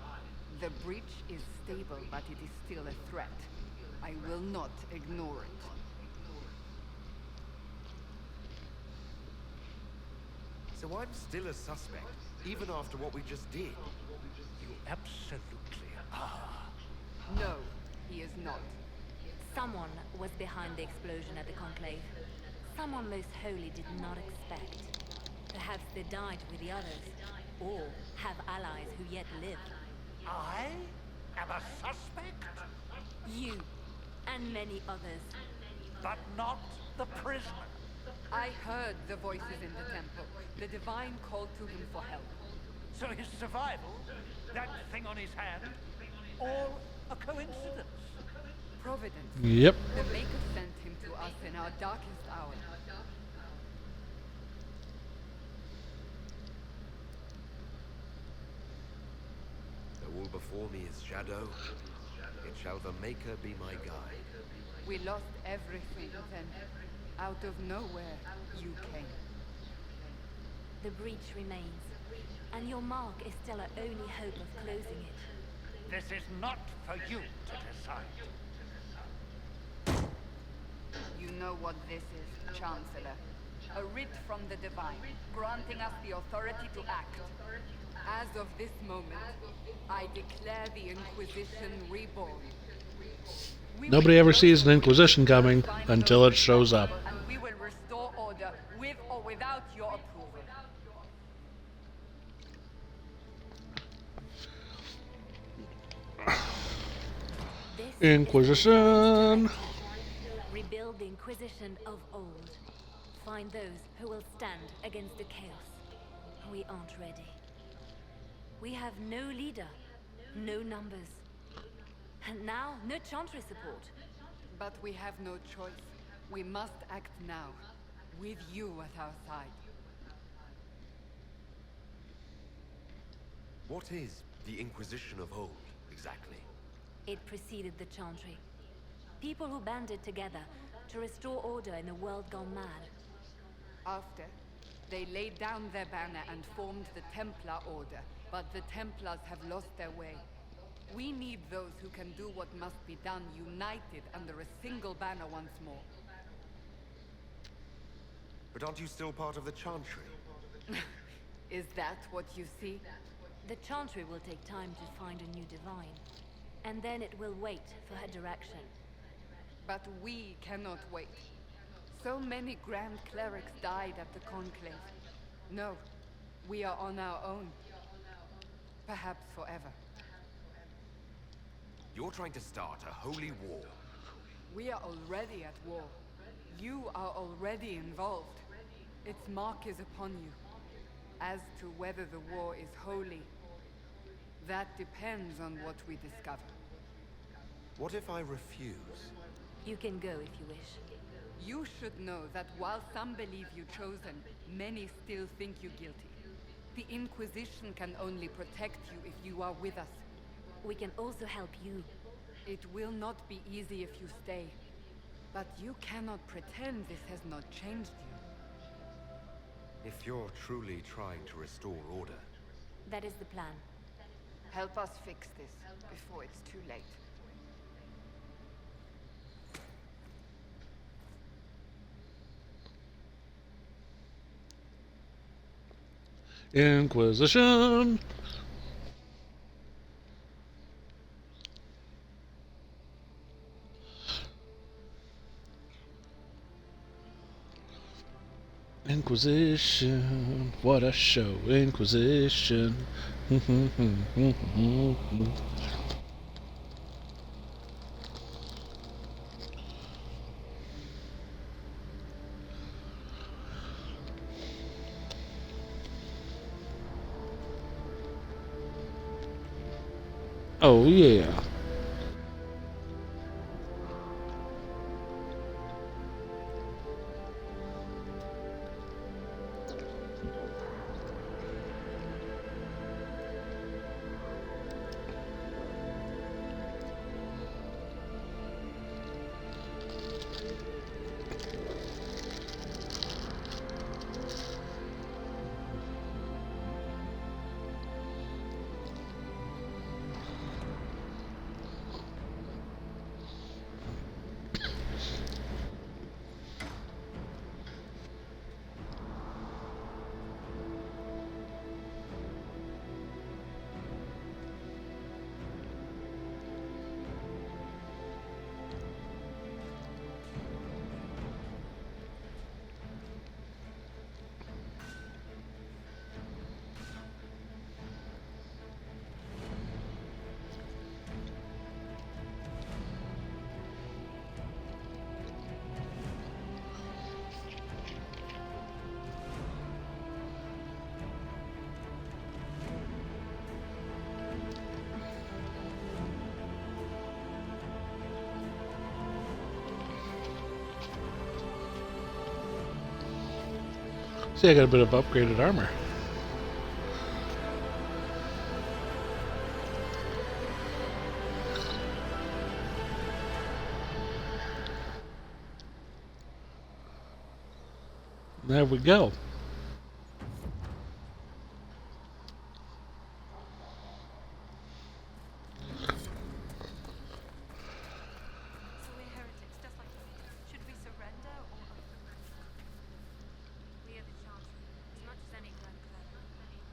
The breach is stable, but it is still a threat. I will not ignore it. So I'm still a suspect, even after what we just did. You absolutely are. No, he is not. Someone was behind the explosion at the Conclave. Someone most holy did not expect. Perhaps they died with the others, or have allies who yet live. I am a suspect, You, and many others. but not the prisoner. I heard the voices in the temple. The divine called to him for help. So his survival, that thing on his hand, all a coincidence. Providence. Yep. The Maker sent him to us in our darkest hour. Though all before me is shadow, it shall the Maker be my guide. We lost everything then. Out of nowhere, you came. The breach remains, and your mark is still our only hope of closing it. This is not for you to decide. You know what this is, Chancellor. A writ from the Divine, granting us the authority to act. As of this moment, I declare the Inquisition reborn. Nobody ever sees an Inquisition coming until it shows up. And we will restore order with or without your approval. This Inquisition! Rebuild the Inquisition of old. Find those who will stand against the chaos. We aren't ready. We have no leader, no numbers. And now, no Chantry support. But we have no choice. We must act now, with you at our side. What is the Inquisition of old, exactly? It preceded the Chantry. People who banded together to restore order in a world gone mad. After, they laid down their banner and formed the Templar Order, but the Templars have lost their way. We need those who can do what must be done, united under a single banner once more. But aren't you still part of the Chantry? Is that what you see? The Chantry will take time to find a new divine. And then it will wait for her direction. But we cannot wait. So many Grand Clerics died at the Conclave. No, we are on our own. Perhaps forever. You're trying to start a holy war. We are already at war. You are already involved. Its mark is upon you. As to whether the war is holy, that depends on what we discover. What if I refuse? You can go if you wish. You should know that while some believe you chosen, many still think you guilty. The Inquisition can only protect you if you are with us. We can also help you. It will not be easy if you stay. But you cannot pretend this has not changed you. If you're truly trying to restore order. That is the plan. Help us fix this before it's too late. Inquisition! Inquisition, what a show, Inquisition. Oh yeah. See, I got a bit of upgraded armor. There we go. So we're heretics, just like you. Should we surrender or we are the Chantry, as much as any grand clan.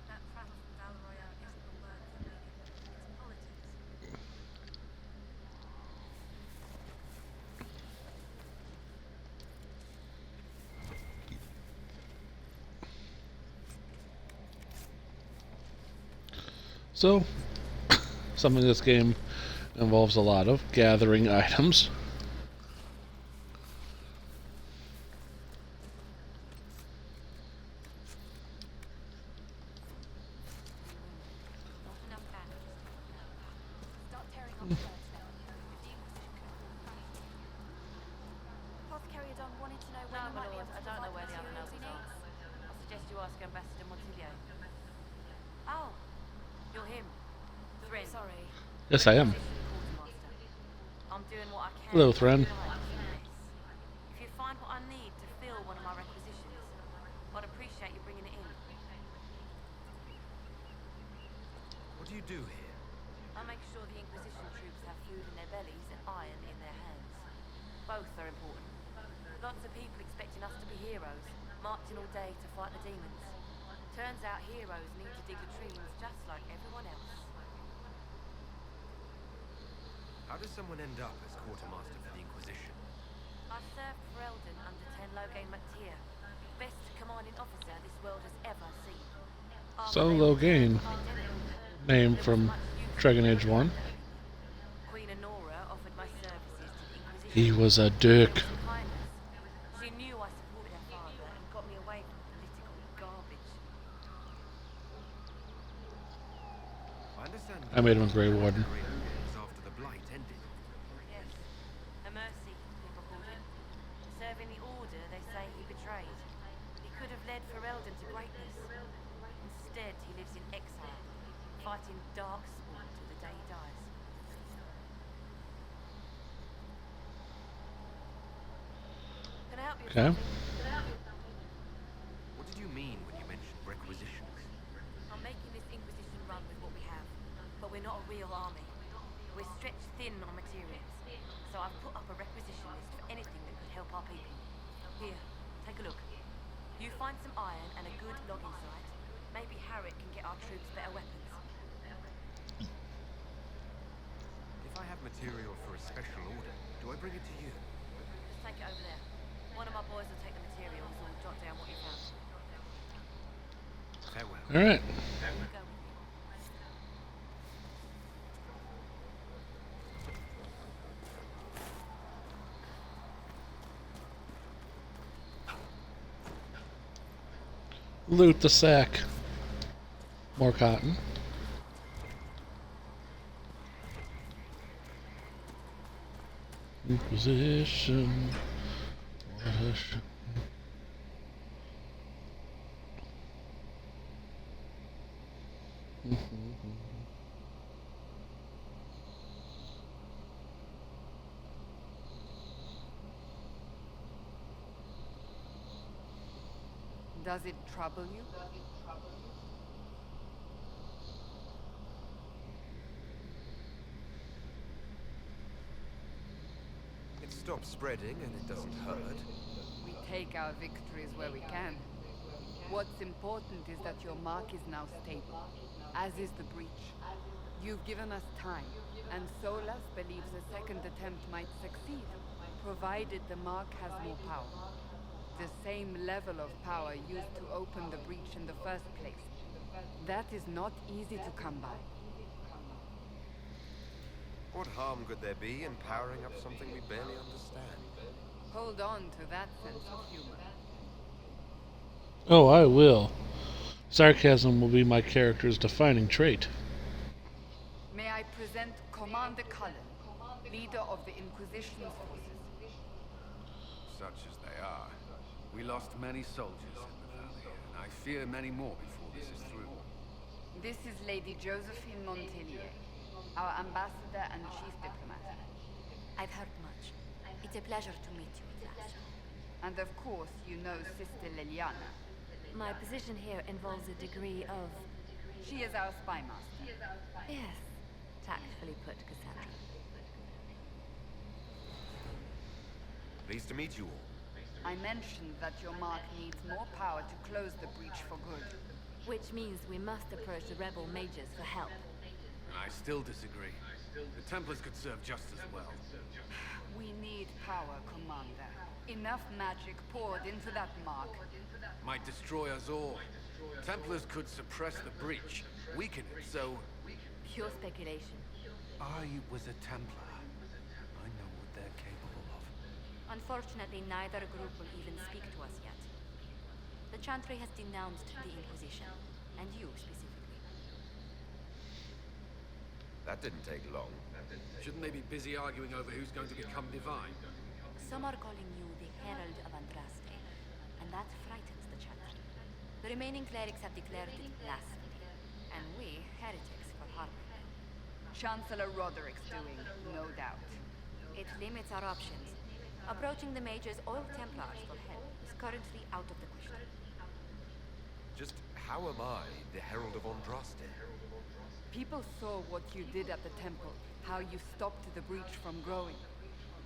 That prattle from Val Royale isn't the word for me. It's politics. So, something this game involves a lot of gathering items. Not enough bandages. Start tearing off the birds now. If the Inquisition can afford money. Apothecary Don wanted to know when No, you my might be lord, able I to don't know provide where the other materials he nobles are. needs. I suggest you ask Ambassador Montilio. Oh, you're him. Thrin. Sorry. Yes, I am. Quartermaster. I'm doing what I can. Hello, Thrin. If you find what I need to fill one of my requisitions, I'd appreciate you bringing it in. What do you do here? I make sure the Inquisition troops have food in their bellies and iron in their hands. Both are important. Lots of people expecting us to be heroes, marching all day to fight the demons. Turns out heroes need to dig latrines just like everyone else. How does someone end up as quartermaster for the Inquisition? I served for Eldon under Ten Loghain MacTier, best commanding officer this world has ever seen. So Loghain, name from Dragonage 1. Queen Honora offered my services to the Inquisition. He was a dick. She knew I supported her father and got me away from political garbage. I understand. I made him a Grey Warden. After the Blight ended. Yes, a mercy, people called it. Serving the Order, they say he betrayed. He could have led Ferelden to greatness. Instead, he lives in exile, fighting darkspawn till the day he dies. Can I help you? Okay. What did you mean when you mentioned requisitions? I'm making this Inquisition run with what we have, but we're not a real army. We're stretched thin on materials, so I've put up a requisition list for anything that could help our people. Here, take a look. You find some iron and a good logging site. Maybe Harriet can get our troops better weapons. If I have material for a special order, do I bring it to you? Just take it over there. One of my boys will take the materials and we'll jot down what you found. Farewell. All right. Go. Loot the sack. More cotton. Inquisition. What a Does it trouble you? It stops spreading and it doesn't hurt. We take our victories where we can. What's important is that your mark is now stable, as is the breach. You've given us time, and Solas believes a second attempt might succeed, provided the mark has more power. The same level of power used to open the breach in the first place. That is not easy to come by. What harm could there be in powering up something we barely understand? Hold on to that sense of humor. Oh, I will. Sarcasm will be my character's defining trait. May I present Commander Cullen, leader of the Inquisition's forces. Such as they are. We lost many soldiers in the valley. I fear many more before this is through. This is Lady Josephine Montelier, our ambassador and chief diplomat. I've heard much. It's a pleasure to meet you at last. And of course, you know Sister Liliana. My position here involves a degree of... She is our spy master. Yes, tactfully put, Cassandra. Pleased to meet you all. I mentioned that your mark needs more power to close the breach for good. Which means we must approach the rebel mages for help. I still disagree. The Templars could serve just as well. We need power, Commander. Enough magic poured into that mark. Might destroy us all. Templars could suppress the breach, weaken it, so... Pure speculation. I was a Templar. I know what they're capable of. Unfortunately, neither group will even speak to us yet. The Chantry has denounced the Inquisition, and you specifically. That didn't take long. Shouldn't they be busy arguing over who's going to become divine? Some are calling you the Herald of Andraste, and that frightens the Chantry. The remaining clerics have declared it blasphemy, and we, heretics, for harboring. Chancellor Roderick's doing, no doubt. It limits our options. Approaching the Mages or Templars for help is currently out of the question. Just how am I the Herald of Andraste? People saw what you did at the temple, how you stopped the breach from growing.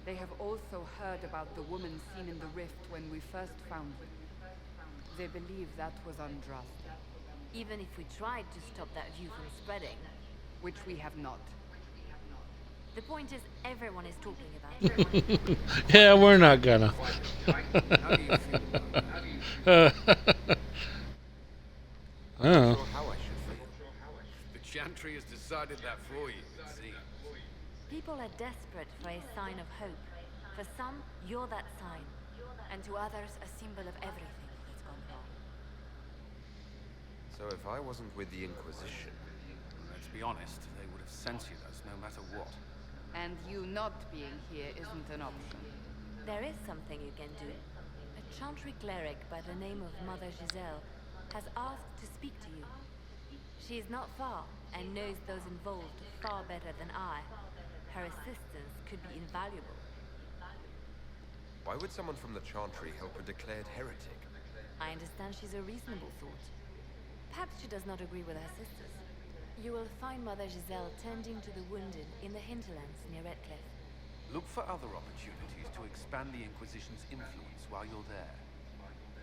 They have also heard about the woman seen in the rift when we first found you. They believe that was Andraste. Even if we tried to stop that view from spreading. Which we have not. The point is, everyone is talking about it. Yeah, we're not gonna. How do you feel about Oh. Not sure how I should feel. The Chantry has decided that for you, it seems. People are desperate for a sign of hope. For some, you're that sign. And to others, a symbol of everything that's gone wrong. So if I wasn't with the Inquisition... Let's be honest, they would have censored us no matter what. And you not being here isn't an option. There is something you can do. A Chantry cleric by the name of Mother Giselle has asked to speak to you. She is not far and knows those involved far better than I. Her assistance could be invaluable. Why would someone from the Chantry help a declared heretic? I understand she's a reasonable thought. Perhaps she does not agree with her sisters. You will find Mother Giselle tending to the wounded in the hinterlands near Redcliffe. Look for other opportunities to expand the Inquisition's influence while you're there.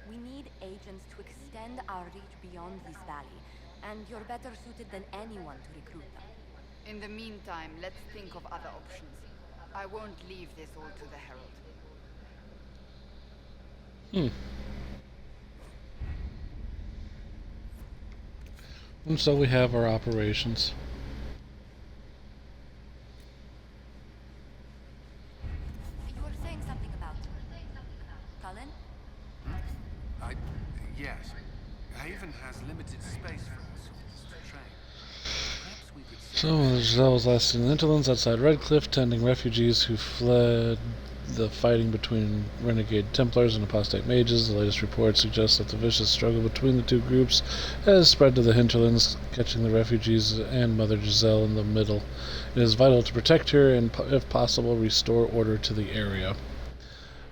We need agents to extend our reach beyond this valley, and you're better suited than anyone to recruit them. In the meantime, let's think of other options. I won't leave this all to the Herald. And so we have our operations. You were saying something about Cullen? Yes. Haven has limited space for all sorts to train. Perhaps we could So Giselle was last seen in the hinterlands outside Redcliffe, tending refugees who fled the fighting between renegade Templars and apostate mages. The latest report suggests that the vicious struggle between the two groups has spread to the hinterlands, catching the refugees and Mother Giselle in the middle. It is vital to protect her and, if possible, restore order to the area.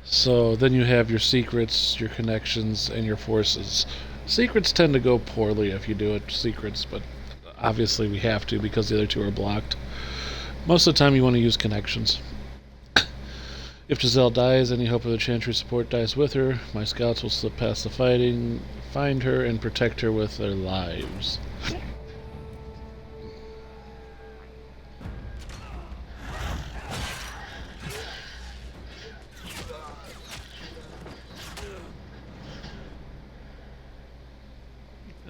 So then you have your secrets, your connections, and your forces. Secrets tend to go poorly if you do it secrets, but obviously we have to because the other two are blocked. Most of the time you want to use connections. If Giselle dies, any hope of the Chantry support dies with her. My scouts will slip past the fighting, find her, and protect her with their lives.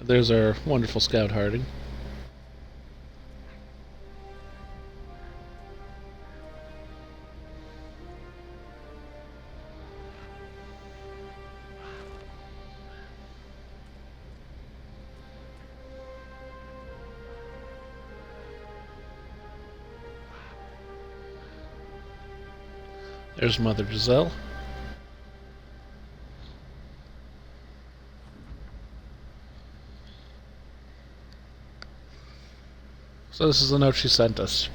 There's our wonderful scout Harding. There's Mother Giselle. So this is the note she sent us.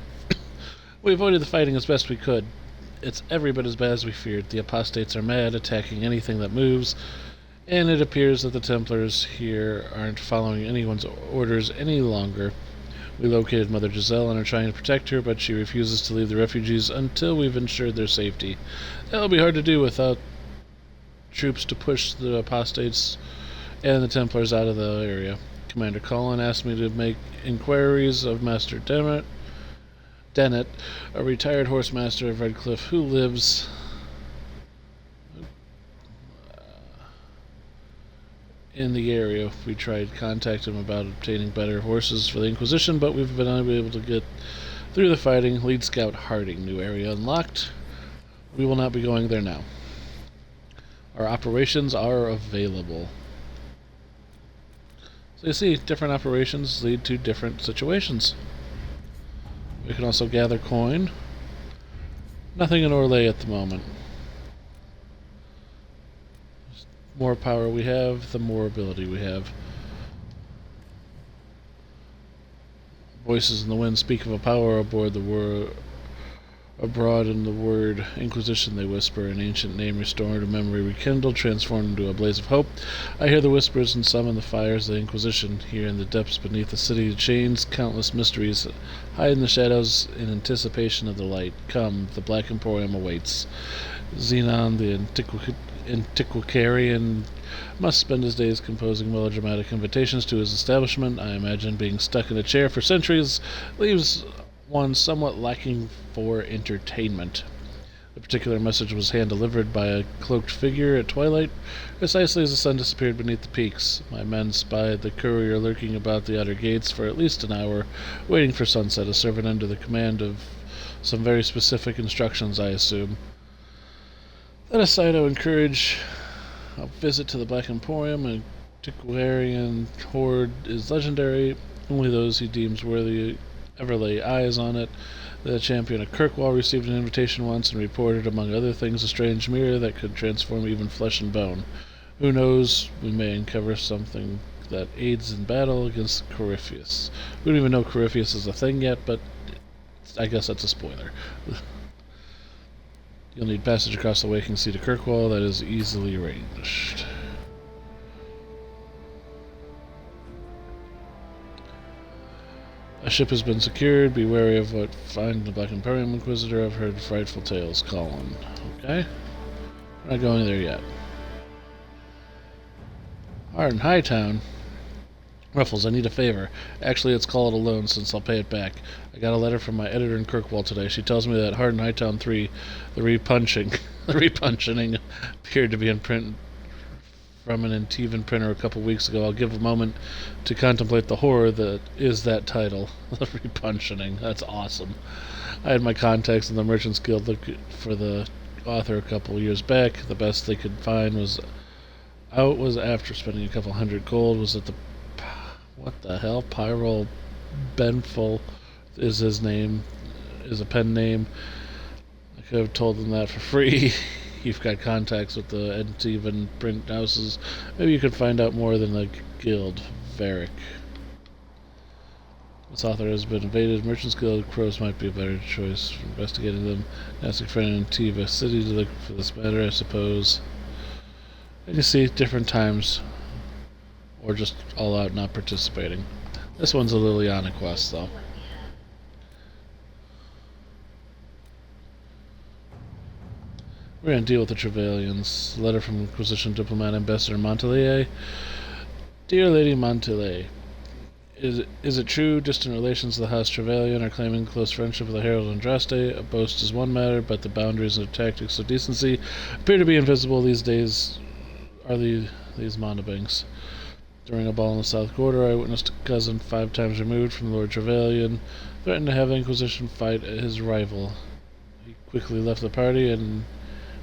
We avoided the fighting as best we could. It's every bit as bad as we feared. The apostates are mad, attacking anything that moves, and it appears that the Templars here aren't following anyone's orders any longer. We located Mother Giselle and are trying to protect her, but she refuses to leave the refugees until we've ensured their safety. That'll be hard to do without troops to push the apostates and the Templars out of the area. Commander Cullen asked me to make inquiries of Master Dennett, a retired horsemaster of Redcliffe who lives in the area. We tried contacting him about obtaining better horses for the Inquisition, but we've been unable to get through the fighting. Lead Scout Harding, new area unlocked. We will not be going there now. Our operations are available. So you see, different operations lead to different situations. We can also gather coin. Nothing in Orlais at the moment. The more power we have, the more ability we have. Voices in the wind speak of a power aboard the world. Abroad in the word Inquisition they whisper, an ancient name restored, a memory rekindled, transformed into a blaze of hope. I hear the whispers and summon the fires of the Inquisition. Here in the depths beneath the city chains, countless mysteries hide in the shadows in anticipation of the light. Come, the Black Emporium awaits. Xenon, the antiquarian, must spend his days composing melodramatic invitations to his establishment. I imagine being stuck in a chair for centuries leaves one somewhat lacking for entertainment. The particular message was hand-delivered by a cloaked figure at twilight, precisely as the sun disappeared beneath the peaks. My men spied the courier lurking about the outer gates for at least an hour, waiting for sunset, a servant under the command of some very specific instructions, I assume. That aside, I would encourage a visit to the Black Emporium. An antiquarian hoard is legendary. Only those he deems worthy ever lay eyes on it. The champion of Kirkwall received an invitation once and reported, among other things, a strange mirror that could transform even flesh and bone. Who knows, we may uncover something that aids in battle against Corypheus. We don't even know Corypheus is a thing yet, but I guess that's a spoiler. You'll need passage across the Waking Sea to Kirkwall. That is easily arranged. A ship has been secured. Be wary of what find the Black Imperium Inquisitor. I've heard frightful tales. Colin. Okay. We're not going there yet. Hard Hightown. Ruffles, I need a favor. Actually, let's call it a loan since I'll pay it back. I got a letter from my editor in Kirkwall today. She tells me that Hard Hightown 3, the repunching appeared to be in print from an Antivan printer a couple weeks ago. I'll give a moment to contemplate the horror that is that title. The repunching. That's awesome. I had my contacts in the Merchants Guild look for the author a couple years back. The best they could find was after spending a couple $100 gold, was at the what the hell? Pyrol Benful is his name, is a pen name. I could have told them that for free. You've got contacts with the Antivan print houses. Maybe you could find out more than the guild. Varric. This author has been invaded. Merchants Guild crows might be a better choice for investigating them. Asking for an Antiva city to look for this matter, I suppose. You can see different times, or just all out not participating. This one's a Liliana quest, though. We're going to deal with the Trevelyan's. Letter from Inquisition Diplomat Ambassador Montellier. Dear Lady Montellier, is it true distant relations of the House Trevelyan are claiming close friendship with the Herald Andraste? A boast is one matter, but the boundaries of tactics of decency appear to be invisible these days. Are these Montebanks? During a ball in the South Quarter, I witnessed a cousin 5 times removed from Lord Trevelyan threaten to have the Inquisition fight his rival. He quickly left the party, and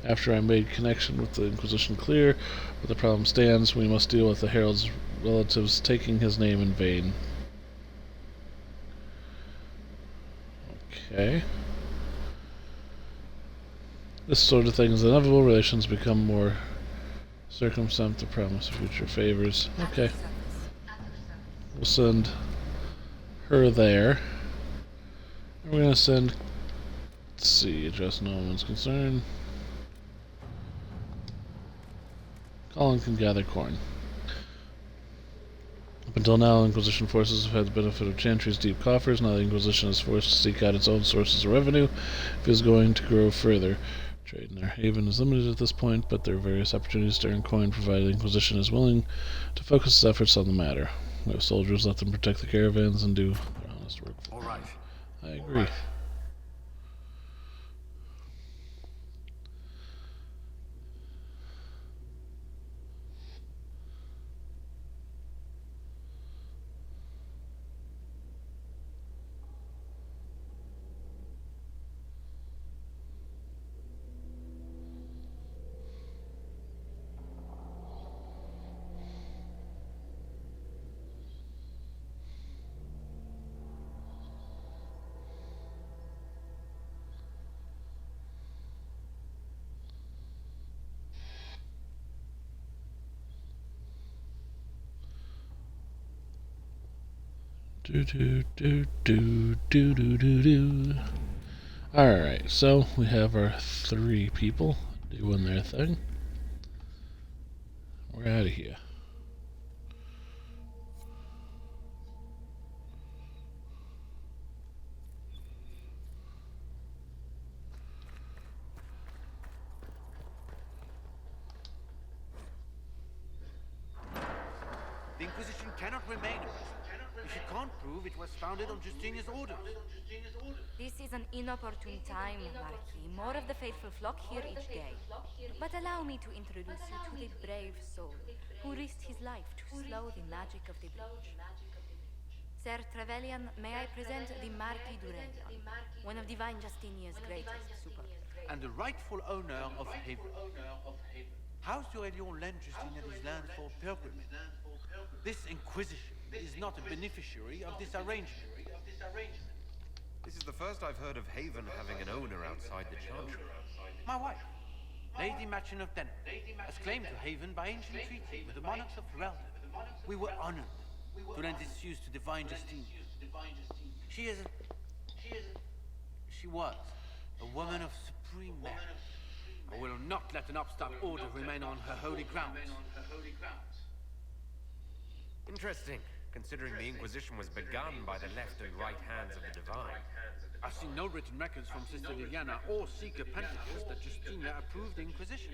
after I made connection with the Inquisition clear, but the problem stands, we must deal with the Herald's relatives taking his name in vain. Okay. This sort of thing is inevitable. Relations become more circumspect to promise future favors. Okay. We'll send her there. We're gonna send. Let's see, address no one's concern. Colin can gather corn. Up until now, Inquisition forces have had the benefit of Chantry's deep coffers. Now the Inquisition is forced to seek out its own sources of revenue if it is going to grow further. Trade in their haven is limited at this point, but there are various opportunities to earn coin provided the Inquisition is willing to focus its efforts on the matter. We have soldiers, let them protect the caravans and do their honest work. All right. I agree. Alright, so we have our 3 people doing their thing. We're out of here. The Inquisition cannot remain if it can't prove it was founded on Justinian's orders. This is an inopportune time, Marquis. More of the faithful flock here each day. But allow me to introduce you to the brave soul who risked his life to slow the magic of the breach. Sir Trevelyan, may I present the Marquis d'Aurelion, one of Divine Justinian's greatest supporters. And the rightful owner of Haven. House d'Aurelion lent Justinian his land for pilgrimage. This Inquisition is not a beneficiary of this arrangement. This is the first I've heard of Haven having an owner outside the Chantry. My wife, Lady Machin of Denham, has claimed to Haven by ancient treaty with the monarchs of Ferelden. We were honored to lend its use to Divine Justinian. She was a woman of supreme merit. I will not let an upstart order remain on her holy grounds. Interesting, considering the Inquisition was begun by the left and right hands of the Divine. I've seen no written records from Sister Liliana or Seeker Pentecost that Justina approved the Inquisition.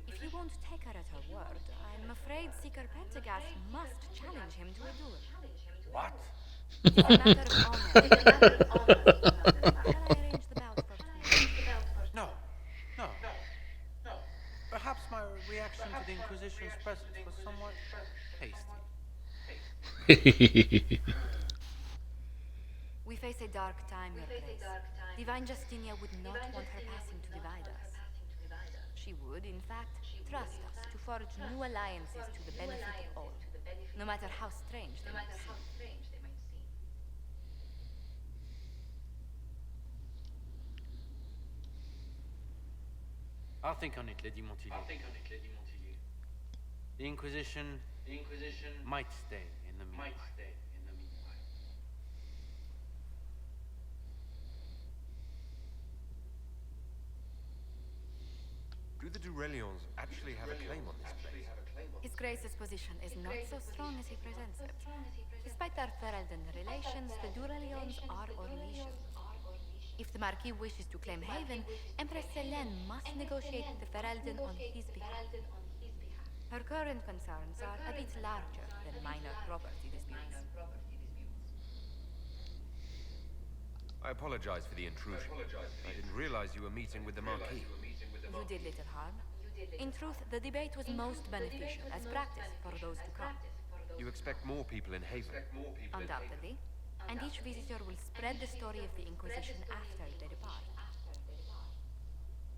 If you won't take her at her word, I'm afraid Seeker Pentagast must challenge him to a duel. What? It's a matter of honor. Shall I arrange the bout for tomorrow? No. Perhaps my reaction to the Inquisition's presence was somewhat hasty. We face a dark time, Your Grace. Divine Justinia would not want her passing to divide us. She would, in fact, trust us to forge new alliances to the benefit of all, no matter how strange they might seem. I'll think on it, Lady Montilyet. The Inquisition might stay in the meanwhile. Do the Durelions actually have a claim on this place? His Grace's position is not so strong as he presents it. Despite their Ferelden relations, the Durelions are Orlesians. If the Marquis wishes to claim Haven, Empress Selene must negotiate with the Ferelden on his behalf. Her current concerns are a bit larger than minor property disputes. I apologize for the intrusion. I didn't realize you were meeting with the Marquis. You did little harm. In truth, the debate was most beneficial as practice for those to come. You expect more people in Haven? Undoubtedly. And each visitor will spread the story of the Inquisition after they depart.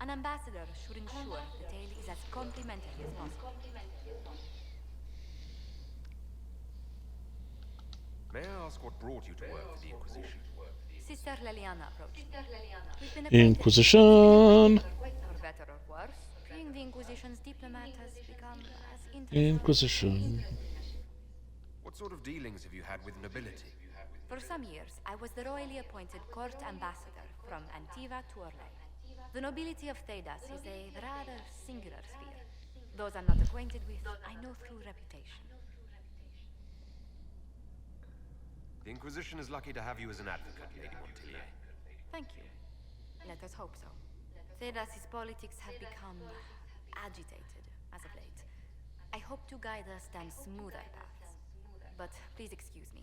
An ambassador should ensure the tale is as complimentary as possible. May I ask what brought you to work for the Inquisition? Sister Liliana approached me. We've been Inquisition! For better or worse, being the Inquisition's diplomat has become as interesting. Inquisition. What sort of dealings have you had with nobility? For some years, I was the royally appointed court ambassador from Antiva to Orlais. The nobility of Thedas is a rather singular sphere. Those I'm not acquainted with, I know through reputation. The Inquisition is lucky to have you as an advocate, Lady Montilier. Thank you. Let us hope so. Thedas's politics have become agitated as of late. I hope to guide us down smoother paths. But please excuse me.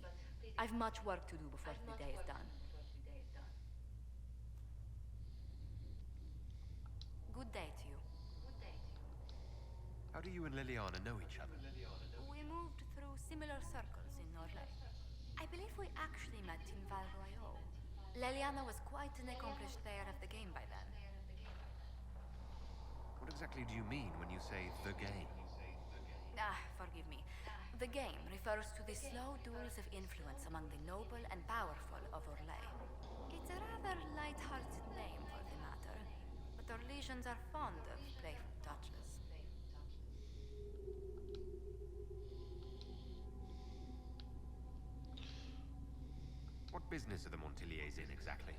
I've much work to do before the day is done. Good day to you. How do you and Liliana know each other? We moved through similar circles in Orlais. I believe we actually met in Val Royeaux. Liliana was quite an accomplished player of the game by then. What exactly do you mean when you say the game? Forgive me. The game refers to the slow duels of influence among the noble and powerful of Orlais. It's a rather light-hearted name for the matter, but Orlesians are fond of playful touches. What business are the Montiliers in exactly?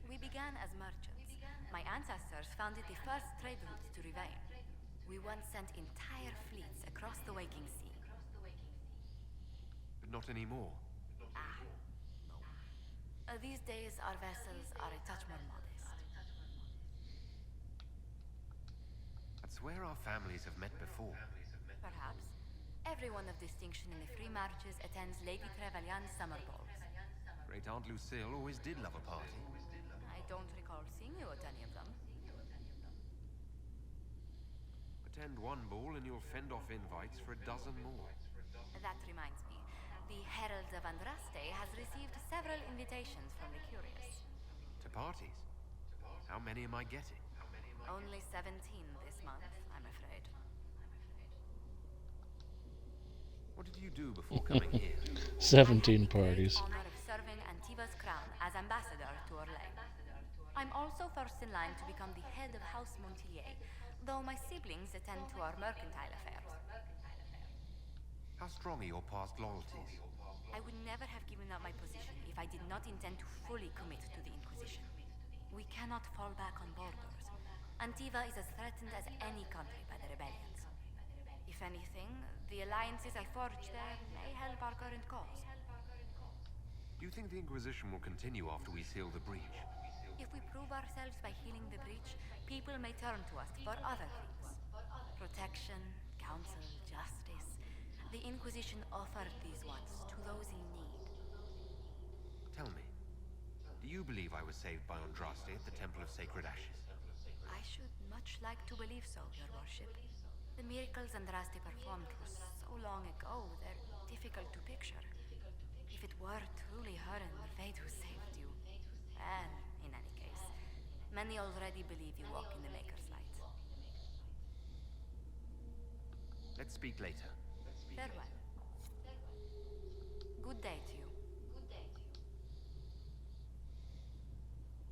We began as merchants. My ancestors founded the first trade route to Rivain. We once sent entire fleets across the waking sea. But not anymore. No. These days, our vessels are a touch more modest. I'd swear our families have met before. Perhaps. Everyone of distinction in the free marches attends Lady Trevelyan's summer balls. Great Aunt Lucille always did love a party. I don't recall seeing you at any of them. Attend one ball and you'll fend off invites for a dozen more. That reminds me. The Herald of Andraste has received several invitations from the curious. To parties? How many am I getting? Only 17 this month, I'm afraid. What did you do before coming here? 17 parties. I had the great honor of serving Antiva's crown as ambassador to Orlais. I'm also first in line to become the head of House Montilier, though my siblings attend to our mercantile affairs. How strong are your past loyalties? I would never have given up my position if I did not intend to fully commit to the Inquisition. We cannot fall back on borders. Antiva is as threatened as any country by the rebellions. If anything, the alliances I forged there may help our current cause. Do you think the Inquisition will continue after we seal the breach? If we prove ourselves by healing the breach, people may turn to us for other things. Protection, counsel, justice. The Inquisition offered these ones to those in need. Tell me, do you believe I was saved by Andraste at the Temple of Sacred Ashes? I should much like to believe so, Your Worship. The miracles Andraste performed was so long ago, they're difficult to picture. If it were truly her and the fate who saved you. And, in any case, many already believe you walk in the Maker's light. Let's speak later. Farewell. Good day to you.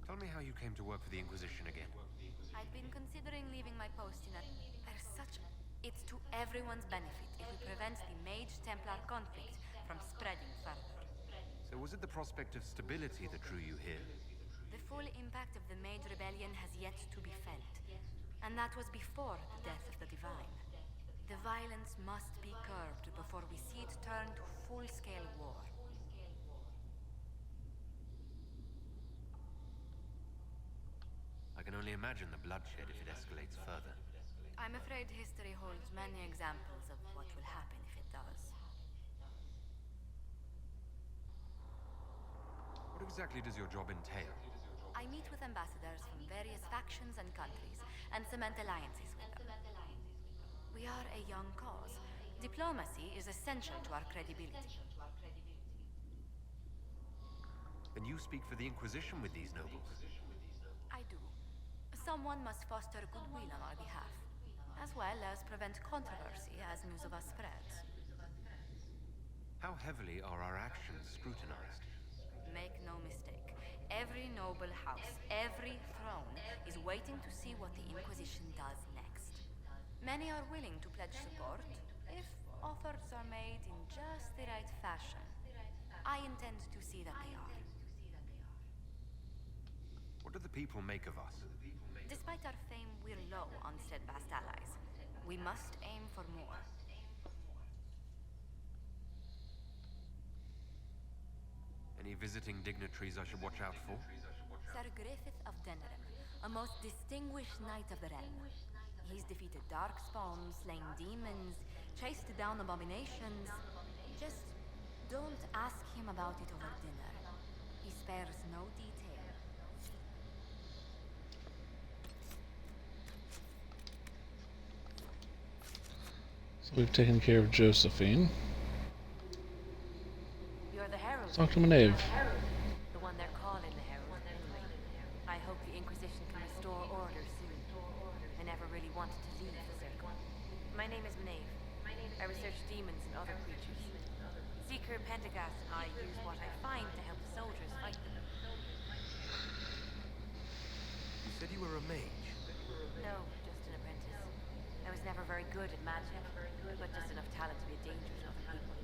Tell me how you came to work for the Inquisition again. I've been considering leaving my post in a... There's such... It's to everyone's benefit if we prevent the Mage-Templar conflict from spreading further. So was it the prospect of stability that drew you here? The full impact of the Mage Rebellion has yet to be felt. And that was before the death of the Divine. The violence must be curbed before we see it turn to full-scale war. I can only imagine the bloodshed if it escalates further. I'm afraid history holds many examples of what will happen if it does. What exactly does your job entail? I meet with ambassadors from various factions and countries and cement alliances with them. We are a young cause. Diplomacy is essential to our credibility. Then you speak for the Inquisition with these nobles? I do. Someone must foster goodwill on our behalf, as well as prevent controversy as news of us spreads. How heavily are our actions scrutinized? Make no mistake. Every noble house, every throne, is waiting to see what the Inquisition does next. Many are willing to pledge support, if offers are made in just the right fashion. I intend to see that they are. What do the people make of us? Despite our fame, we're low on steadfast allies. We must aim for more. Any visiting dignitaries I should watch out for? Sir Griffith of Denerim, a most distinguished knight of the realm. He's defeated darkspawn, slain demons, chased down abominations. Just don't ask him about it over dinner. He spares no detail. So we've taken care of Josephine. You're the herald. Let's talk to Maeve. The one they're calling the herald, anyway. I hope the Inquisition can restore order soon. I never really wanted to leave the Circle. My name is Maeve. I research demons and other creatures. Seeker Pentagast and I use what I find to help the soldiers fight them. You said you were a mage. No, just an apprentice. I was never very good at magic, but just enough talent to be a danger to other people.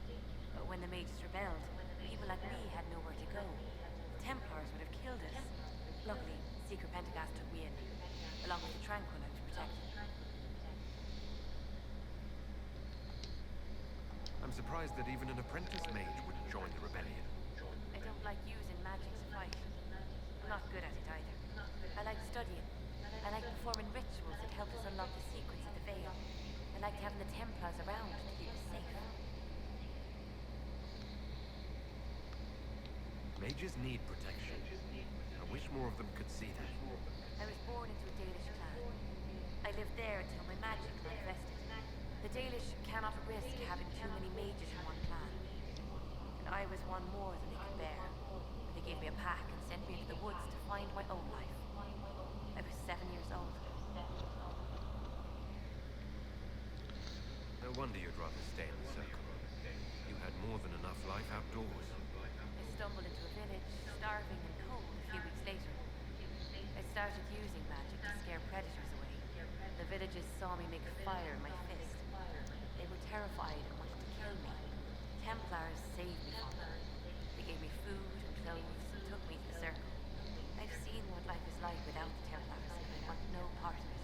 But when the mages rebelled, people like me had nowhere to go. The Templars would have killed us. Luckily, Seeker Pentagast took me in, along with the Tranquiller to protect me. I'm surprised that even an apprentice mage would join the rebellion. I don't like using magic to fight. I'm not good at it either. I like studying. I like performing rituals that help us unlock the secrets of the Veil. I like having the Templars around to keep us safe. Mages need protection. I wish more of them could see that. I was born into a Dalish clan. I lived there until my magic manifested. The Dalish cannot risk having too many mages in one clan. And I was one more than they could bear. They gave me a pack and sent me into the woods to find my own life. I was 7 years old. No wonder you'd rather stay in the Circle. You had more than enough life outdoors. I stumbled into a village, starving and cold, a few weeks later. I started using magic to scare predators away. The villagers saw me make fire in my fist. They were terrified and wanted to kill me. Templars saved me from them. They gave me food and clothes and took me to the Circle. I've seen what life is like without the Templars, and I want no part of it.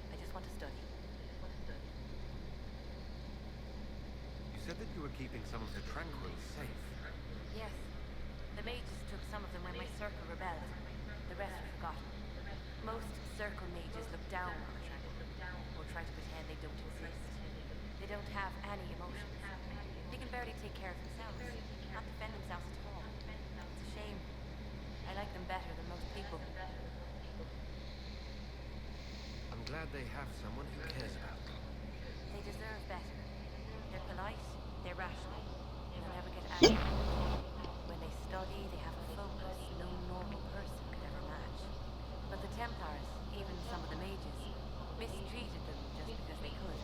I just want to study. You said that you were keeping some of the Tranquils safe. Yes. The mages took some of them when my Circle rebelled. The rest were forgotten. Most Circle mages look down on the Tranquil, or try to pretend they don't exist. They don't have any emotions. They can barely take care of themselves, not defend themselves at all. It's a shame. I like them better than most people. I'm glad they have someone who cares about them. They deserve better. They're polite, they're rational. They'll never get angry. When they study, they have a focus no normal person could ever match. But the Templars, even some of the mages, mistreated them just because they could.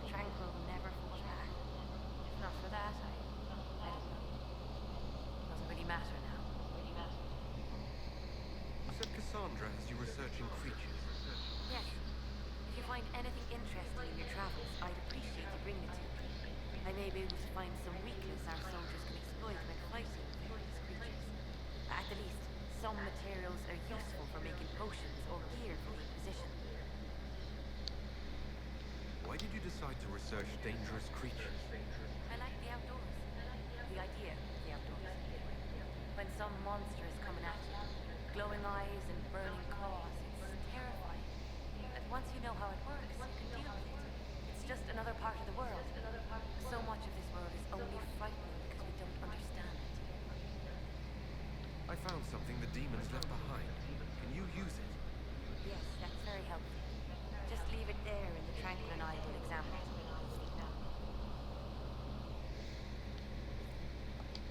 Tranquil never fought back. If not for that, I don't know. Doesn't really matter now. You said Cassandra has you researching creatures. Yes. If you find anything interesting in your travels, I'd appreciate you bringing it to me. I may be able to find some weakness our soldiers can exploit when fighting various creatures. At the least, some materials are useful for making potions or gear for the Inquisition. Why did you decide to research dangerous creatures? I like the outdoors. The idea of the outdoors. When some monster is coming at you, glowing eyes and burning claws, it's terrifying. But once you know how it works, you can deal with it. It's just another part of the world. So much of this world is only frightening because we don't understand it. I found something the demons left behind. Can you use it? Yes, that's very helpful. Just leave it there and the Tranquil and I will examine it.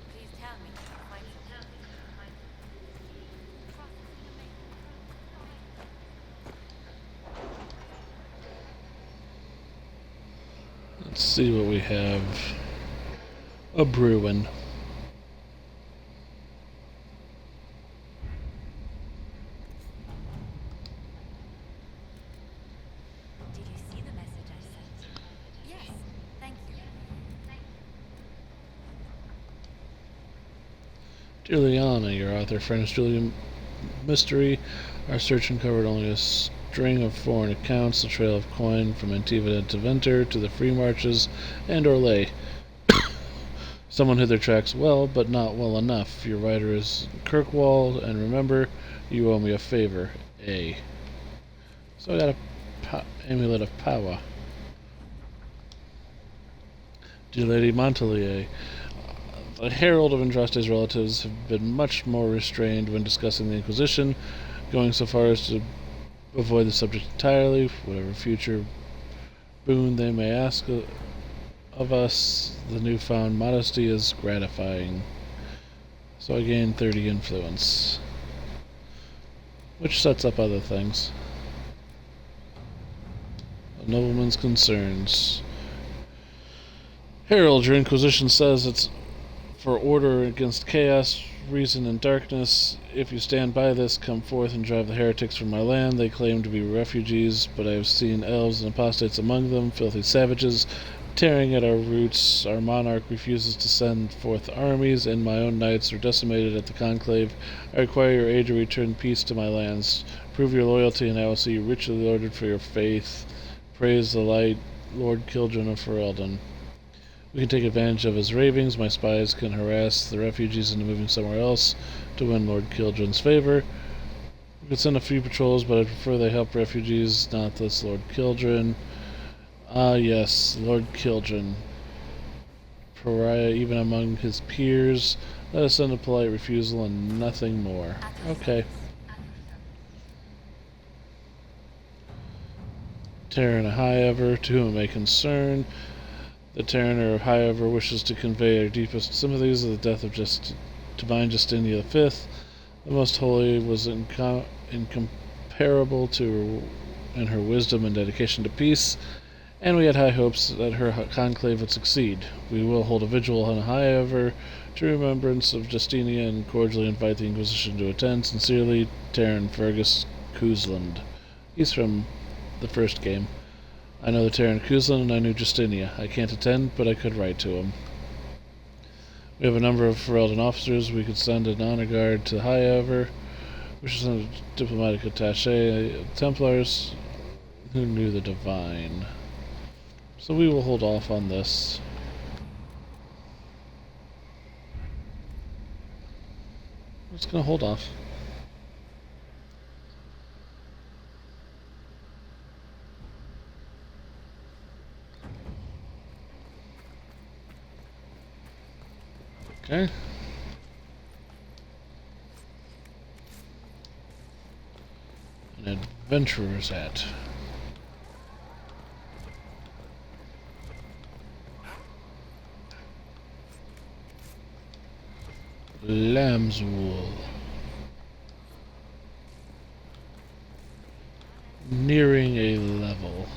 Please tell me if you find something. Let's see what we have. A brewing. Did you see the message I sent? Yes, thank you. Juliana, your author friend is Julia Mystery. Our search uncovered only a string of foreign accounts, the trail of coin from Antiva to Venter to the Free Marches and Orlais. Someone hid their tracks well, but not well enough. Your writer is Kirkwall, and remember, you owe me a favor. A. So I got a amulet of power. Dear Lady Montelier, the herald of Andraste's relatives have been much more restrained when discussing the Inquisition, going so far as to avoid the subject entirely. Whatever future boon they may ask of us, the newfound modesty is gratifying. So I gain 30 influence, which sets up other things. A nobleman's concerns. Herald, your Inquisition says it's for order against chaos, reason, and darkness. If you stand by this, come forth and drive the heretics from my land. They claim to be refugees, but I have seen elves and apostates among them, filthy savages, tearing at our roots. Our monarch refuses to send forth armies, and my own knights are decimated at the conclave. I require your aid to return peace to my lands. Prove your loyalty, and I will see you richly rewarded for your faith. Praise the light, Lord Kildren of Ferelden. We can take advantage of his ravings. My spies can harass the refugees into moving somewhere else to win Lord Kildren's favor. We could send a few patrols, but I prefer they help refugees, not this Lord Kildren. Ah, yes, Lord Kildren. Pariah even among his peers. Let us send a polite refusal and nothing more. Okay. Terran Highever, to whom it may concern. The Terran of Highever wishes to convey our deepest sympathies of the death of Divine Justinia V. The Most Holy was incomparable in her wisdom and dedication to peace, and we had high hopes that her conclave would succeed. We will hold a vigil on Highever to remembrance of Justinia and cordially invite the Inquisition to attend. Sincerely, Terran Fergus Kuzland. He's from the first game. I know the Terran Kuzlan and I knew Justinia. I can't attend, but I could write to him. We have a number of Ferelden officers. We could send an honor guard to Highever. We should send a diplomatic attaché. Templars who knew the Divine. So we will hold off on this. I'm just going to hold off. Okay. An adventurer's hat. Lamb's wool. Nearing a level.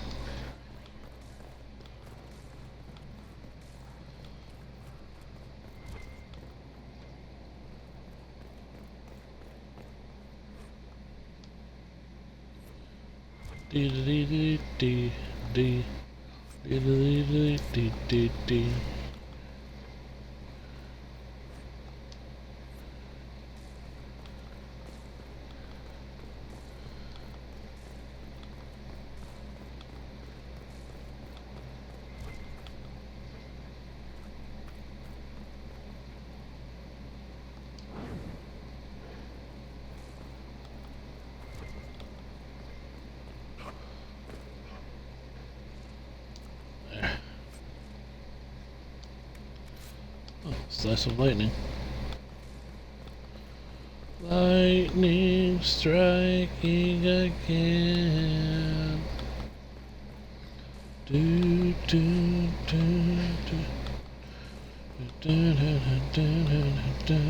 Dee dee dee dee dee dee dee dee dee dee. Slice of lightning. Lightning striking again. Do do do do. Do do do do do.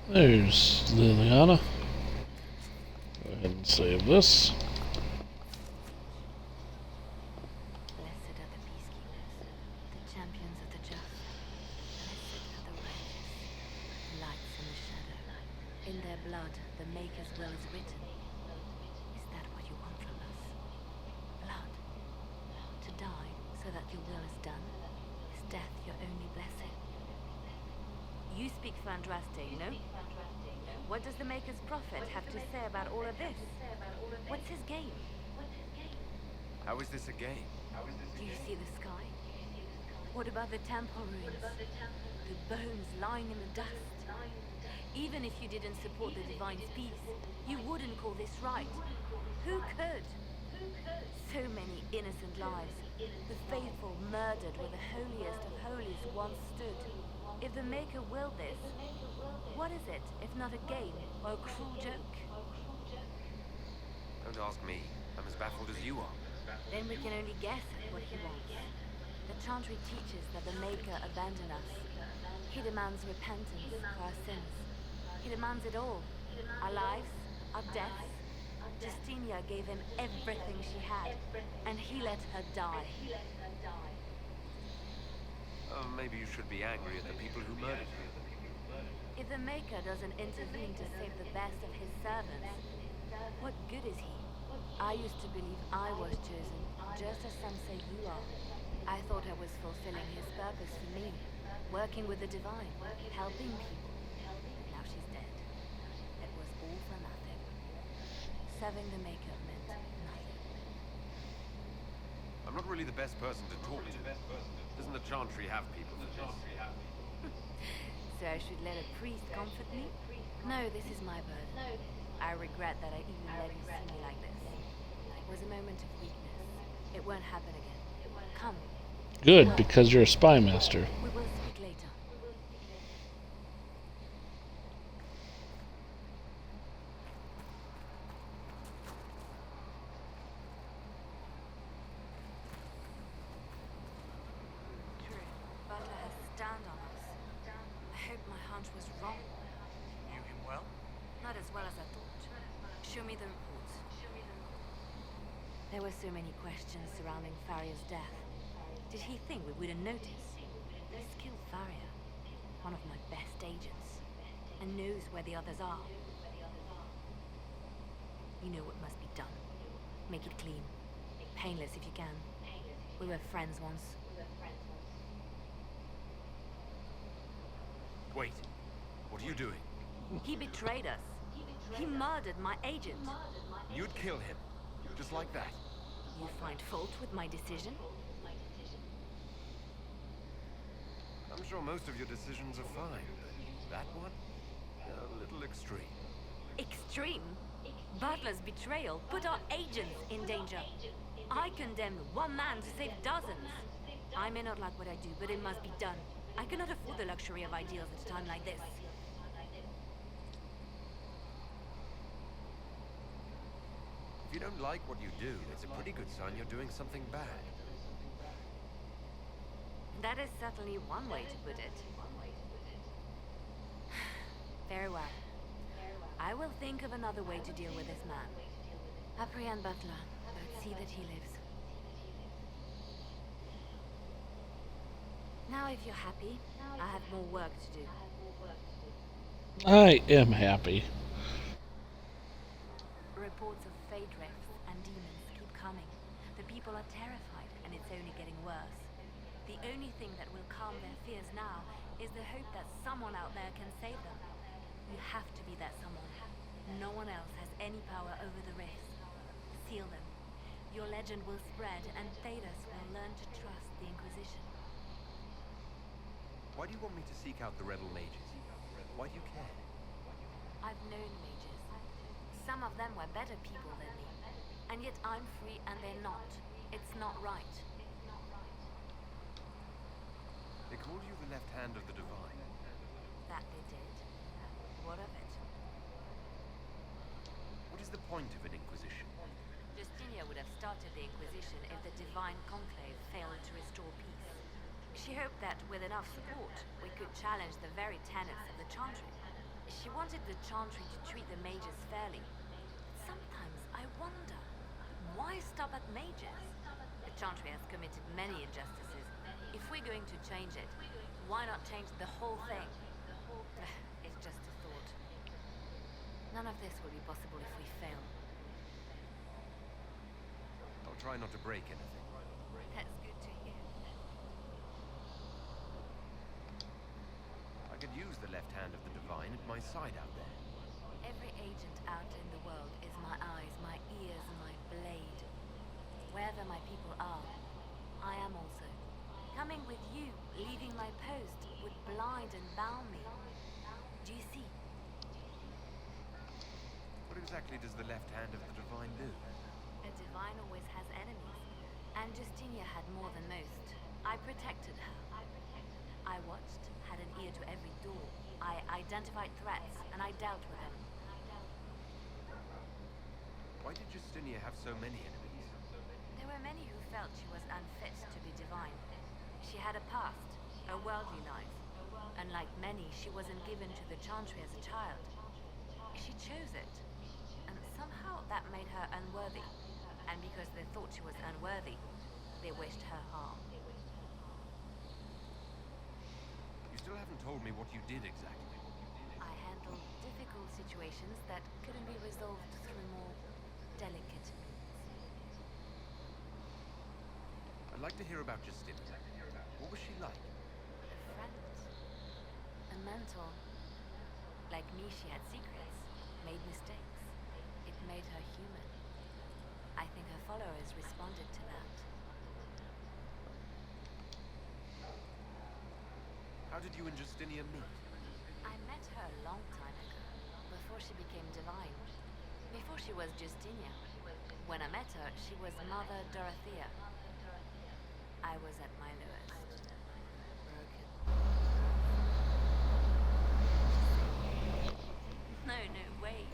There's Liliana. Go ahead and save this. Blessed are the peacekeepers, the champions of the just. Blessed are the righteous, lights in the shadow. In their blood, the Maker's will is written. Is that what you want from us? Blood? To die so that your will is done? Is death your only blessing? You speak for Andraste, no? What does the Maker's prophet have to say about all of this? What's his game? How is this a game? Do you see the sky? What about the temple ruins? The bones lying in the dust? Even if you didn't support the Divine's peace, you wouldn't call this right. Who could? So many innocent lives. The faithful murdered where the holiest of holies once stood. If the Maker willed this, what is it if not a game or a cruel joke? Don't ask me. I'm as baffled as you are. Then we can only guess at what he wants. The Chantry teaches that the Maker abandoned us. He demands repentance for our sins. He demands it all. Our lives, our deaths. Justinia gave him everything she had, and he let her die. Maybe you should be angry at the people who murdered you. If the Maker doesn't intervene to save the best of his servants, what good is he? I used to believe I was chosen, just as some say you are. I thought I was fulfilling his purpose for me, working with the Divine, helping people. Now she's dead. It was all for nothing. Serving the Maker meant nothing. I'm not really the best person to talk to. Doesn't the Chantry have people for this? So I should let a priest comfort me? No, this is my bird. I regret that I even let you see me like this. It was a moment of weakness. It won't happen again. Come. Good, because you're a spy master. We will speak later. True. Butler has stand on us. I hope my hunch was wrong. Knew him well? Not as well as I thought. Show me the reports. There were so many questions surrounding Farria's death. Did he think we wouldn't notice? He's killed Farria, one of my best agents, and knows where the others are. You know what must be done. Make it clean. Painless if you can. We were friends once. Wait. What are you doing? He betrayed us. He murdered my agent. You'd kill him. Just like that. You find fault with my decision? I'm sure most of your decisions are fine, but that one? A little extreme. Extreme? Butler's betrayal put our agents in danger. I condemned one man to save dozens. I may not like what I do, but it must be done. I cannot afford the luxury of ideals at a time like this. If you don't like what you do, it's a pretty good sign you're doing something bad. That is certainly one way to put it. Very well. I will think of another way to deal with this man. Apprehend Butler, but see that he lives. Now if you're happy, I have more work to do. I am happy. Reports of fade rifts and demons keep coming. The people are terrified, and it's only getting worse. The only thing that will calm their fears now is the hope that someone out there can save them. You have to be that someone. No one else has any power over the rifts. Seal them. Your legend will spread, and Thedas will learn to trust the Inquisition. Why do you want me to seek out the rebel mages? Why do you care? I've known mages. Some of them were better people than me. And yet I'm free and they're not. It's not right. They called you the left hand of the Divine. That they did. What of it? What is the point of an Inquisition? Justinia would have started the Inquisition if the Divine Conclave failed to restore peace. She hoped that with enough support, we could challenge the very tenets of the Chantry. She wanted the Chantry to treat the mages fairly. Sometimes I wonder, why stop at mages? The Chantry has committed many injustices. If we're going to change it, why not change the whole thing? It's just a thought. None of this will be possible if we fail. I'll try not to break anything. That's good to hear. I could use the left hand of the Divine at my side out there. Every agent out in the world is my eyes, my ears, my blade. Wherever my people are, I am also. Coming with you, leaving my post, would blind and bound me. Do you see? What exactly does the left hand of the Divine do? A divine always has enemies, and Justinia had more than most. I protected her. I watched, had an ear to every door. I identified threats, and I dealt with them. Why did Justinia have so many enemies? There were many who felt she was unfit to be divine. She had a past, a worldly life. Unlike many, she wasn't given to the Chantry as a child. She chose it, and somehow that made her unworthy. And because they thought she was unworthy, they wished her harm. You still haven't told me what you did exactly. I handled difficult situations that couldn't be resolved through more delicate means. I'd like to hear about Justinia. What was she like? A friend. A mentor. Like me, she had secrets, made mistakes. It made her human. I think her followers responded to that. How did you and Justinia meet? I met her a long time ago, before she became divine. Before she was Justinia. When I met her, she was Mother Dorothea. I was at my lowest. Broken. No, wait.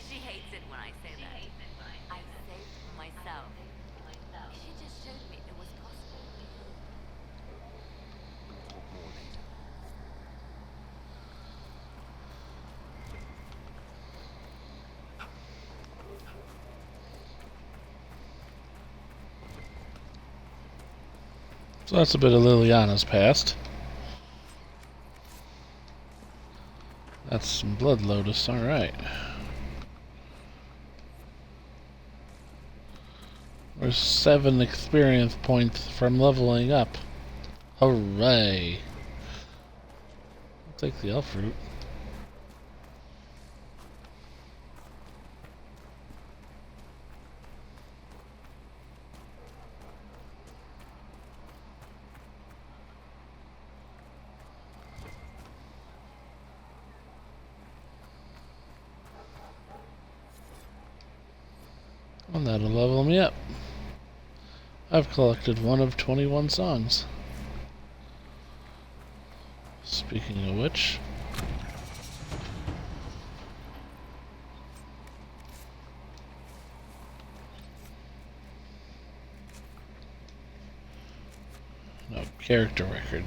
She hates it when I say that. I saved myself. She just showed me it was possible. Talk more later. So that's a bit of Liliana's past. That's some Blood Lotus, alright. There's 7 experience points from leveling up. Hooray! I'll take the elf root. And that'll level me up. I've collected one of 21 songs. Speaking of which, no, character record.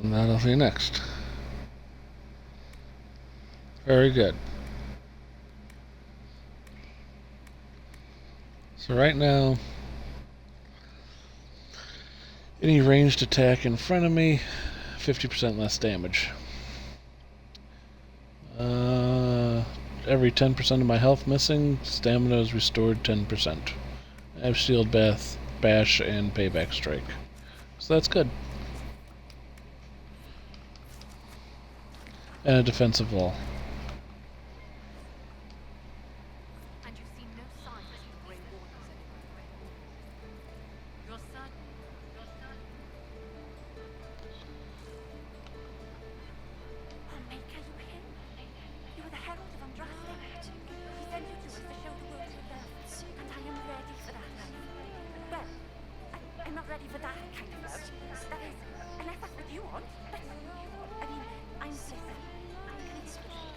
And that'll be next. Very good. So right now, any ranged attack in front of me, 50% less damage. Every 10% of my health missing, stamina is restored 10%. I have shield bash, and payback strike. So that's good. And a defensive wall. And you see no signs of the Grey Wardens anymore. You're certain? Oh, Maker, you him? You were the herald of Andraste. He sent you to us to show the world your love, and I am ready for that love. Well, I'm not ready for that kind of love. That is, unless that's what you want. But, I mean, I'm Tessa. Can I switch?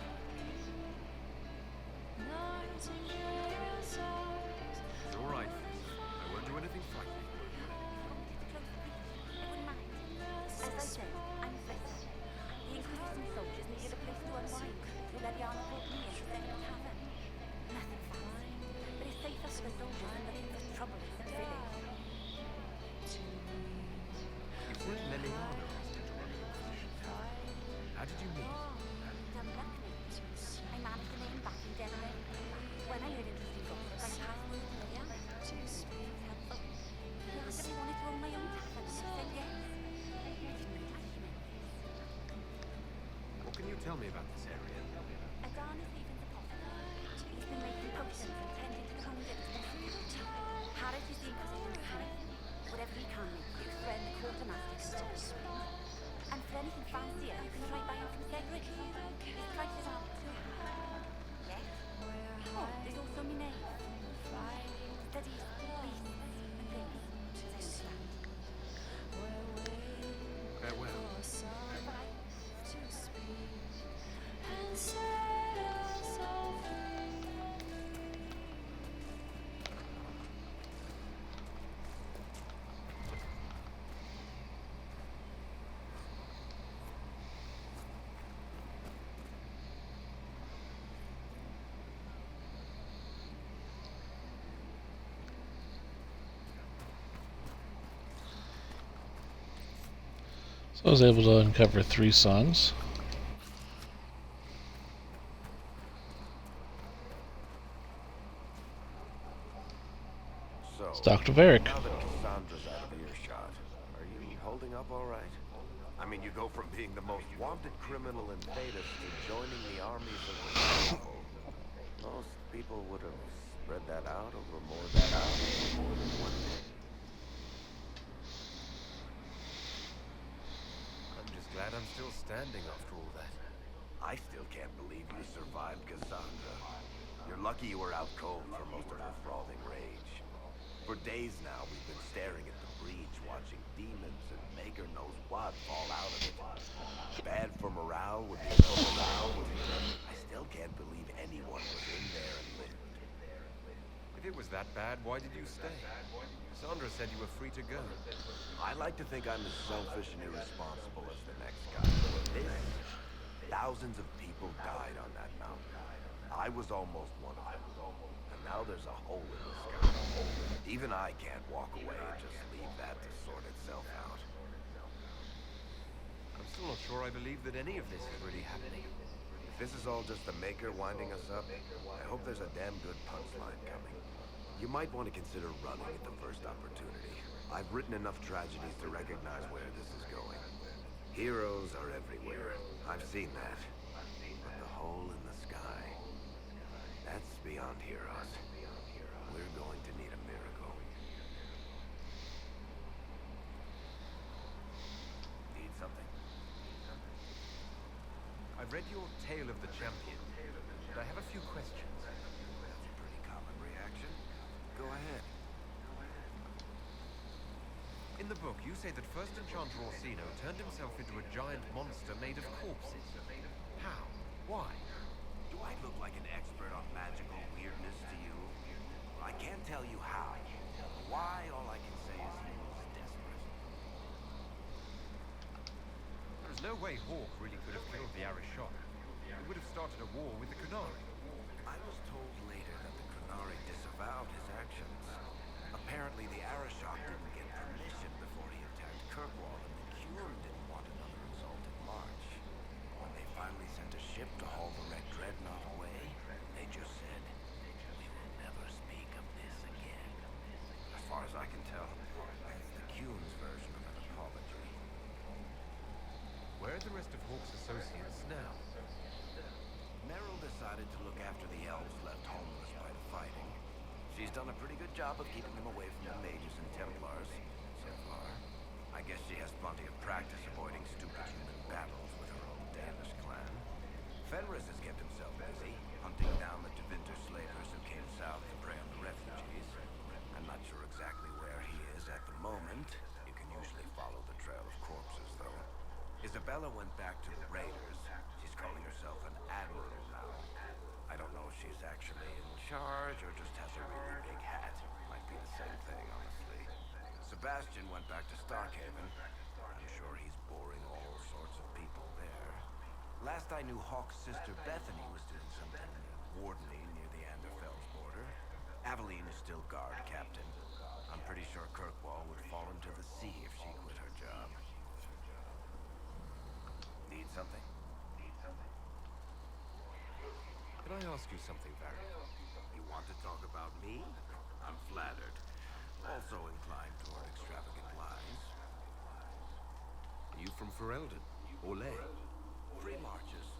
Tell me about this area. Adan is Haven's apothecary. He's been making potions and tending to the wounded as best he can. Harris is the Inquisition's slave. Whatever he can make you, Fren the Quartermaster can stop you. And for anything fancier, you can try buying from Cedric. His prices are too high. Yes? Oh, there's also my name. Studies, beasts, and things. They understand. Farewell. Goodbye. So I was able to uncover 3 songs. So, It's Dr. Varric. now that Cassandra's out of earshot, are you holding up all right? I mean, you go from being the most wanted criminal in Thedas to joining the armies of the powerful. Most people would have spread that out over more than one day. I'm just glad I'm still standing after all that. I still can't believe you survived Cassandra. You're lucky you were out cold for most of her frothing rage. For days now, we've been staring at the breach, watching demons and maker knows what fall out of it. Bad for morale would be I still can't believe anyone was in there and lived. If it was that bad, why did you stay? Cassandra said you were free to go. I like to think I'm as selfish and irresponsible as the next guy. Thousands of people died on that mountain. I was almost one of them. And now there's a hole in the sky. Even I can't walk away and just leave that to sort itself out. I'm still not sure I believe that any of this is really happening. If this is all just the Maker winding us up, I hope there's a damn good punchline coming. You might want to consider running at the first opportunity. I've written enough tragedies to recognize where this is going. Heroes are everywhere. I've seen that. But the hole in the sky, that's beyond heroes. We're going to need a miracle. Need something? I've read your Tale of the Champion, and I have a few questions. That's a pretty common reaction. Go ahead. In the book, you say that First Enchanter Orsino turned himself into a giant monster made of corpses. How? Why? Do I look like an expert on magical weirdness to you? I can't tell you how. Why, all I can say is he was desperate. There's no way Hawk really could have killed the Arishok. He would have started a war with the Qunari. I was told later that the Qunari disavowed his actions. Apparently the Arishok didn't get permission before he attacked Kirkwall, and the Qun didn't want another exalted march. When they finally sent a ship to haul the Red Dreadnought away, they just said, "We will never speak of this again." As far as I can tell, that's the Qun's version of an apology. Where are the rest of Hawk's associates now? Meryl decided to look after the elves left homeless by the fighting. She's done a pretty good job of keeping them away from the mages and Templars, so far. I guess she has plenty of practice avoiding stupid human battles with her own Danish clan. Fenris has kept himself busy, hunting down the Tevinter slavers who came south to prey on the refugees. I'm not sure exactly where he is at the moment. You can usually follow the trail of corpses, though. Isabella went back to the raiders. She's calling herself an admiral now. I don't know if she's actually in charge or just has a really big hat. Might be the same thing, honestly. Sebastian went back to Starkhaven. I'm sure he's boring all sorts of people there. Last I knew, Hawk's sister Bethany was doing something wardening near the Anderfell's border. Aveline is still guard captain. I'm pretty sure Kirkwall would fall into the sea if she quit her job. Need something? Can I ask you something, Barry? You want to talk about me? I'm flattered. Also inclined toward extravagant lies. Are you from Ferelden? Olay? Free marches.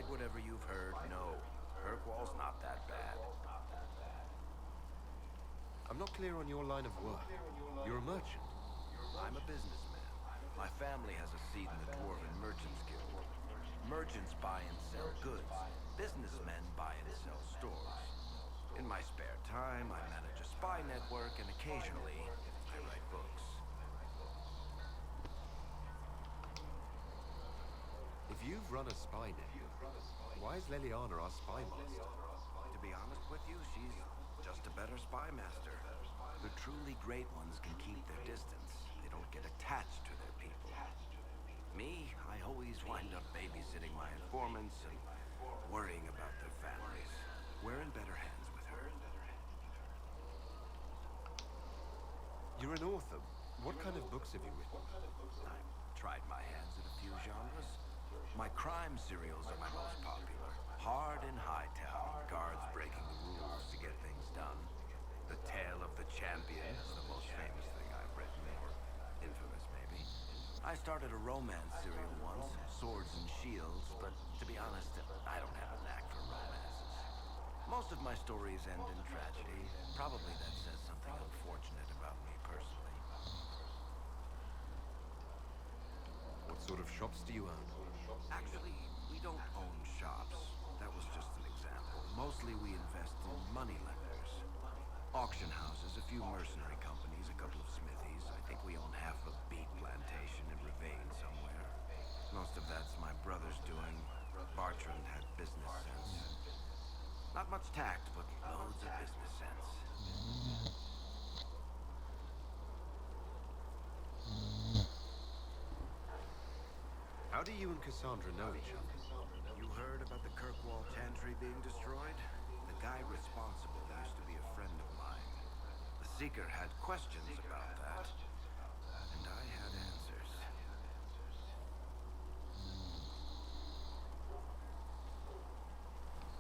Despite whatever you've heard, no. Kirkwall's not that bad. I'm not clear on your line of work. You're a merchant. I'm a businessman. My family has a seat in the Dwarven Merchants Guild. Merchants buy and sell goods. Businessmen buy and sell stores. In my spare time, I manage a spy network, and occasionally, I write books. If you've run a spy network, why is Leliana our spy master? To be honest with you, she's just a better spy master. The truly great ones can keep their distance. They don't get attached to their people. Me, I always wind up babysitting my informants and worrying about their families. We're in better hands with her. You're an author. What kind of books have you written? I've tried my hands at a few genres. My crime serials are my most popular. Hard in Hightown, guards breaking the rules to get things done. The Tale of the Champion is the most famous thing I've written, or infamous maybe. I started a romance serial once, Swords and Shields, but to be honest, I don't have a knack for romances. Most of my stories end in tragedy. Probably that says something unfortunate about me personally. What sort of shops do you own? Actually, we don't own shops. That was just an example. Mostly we invest in money lenders. Auction houses, a few mercenary companies, a couple of smithies. I think we own half a beet plantation in Ravane somewhere. Most of that's my brother's doing. Bartrand had business sense. Not much tact, but loads of business sense. How do you and Cassandra know each other? You heard about the Kirkwall Chantry being destroyed? The guy responsible used to be a friend of mine. The Seeker had questions about that, and I had answers.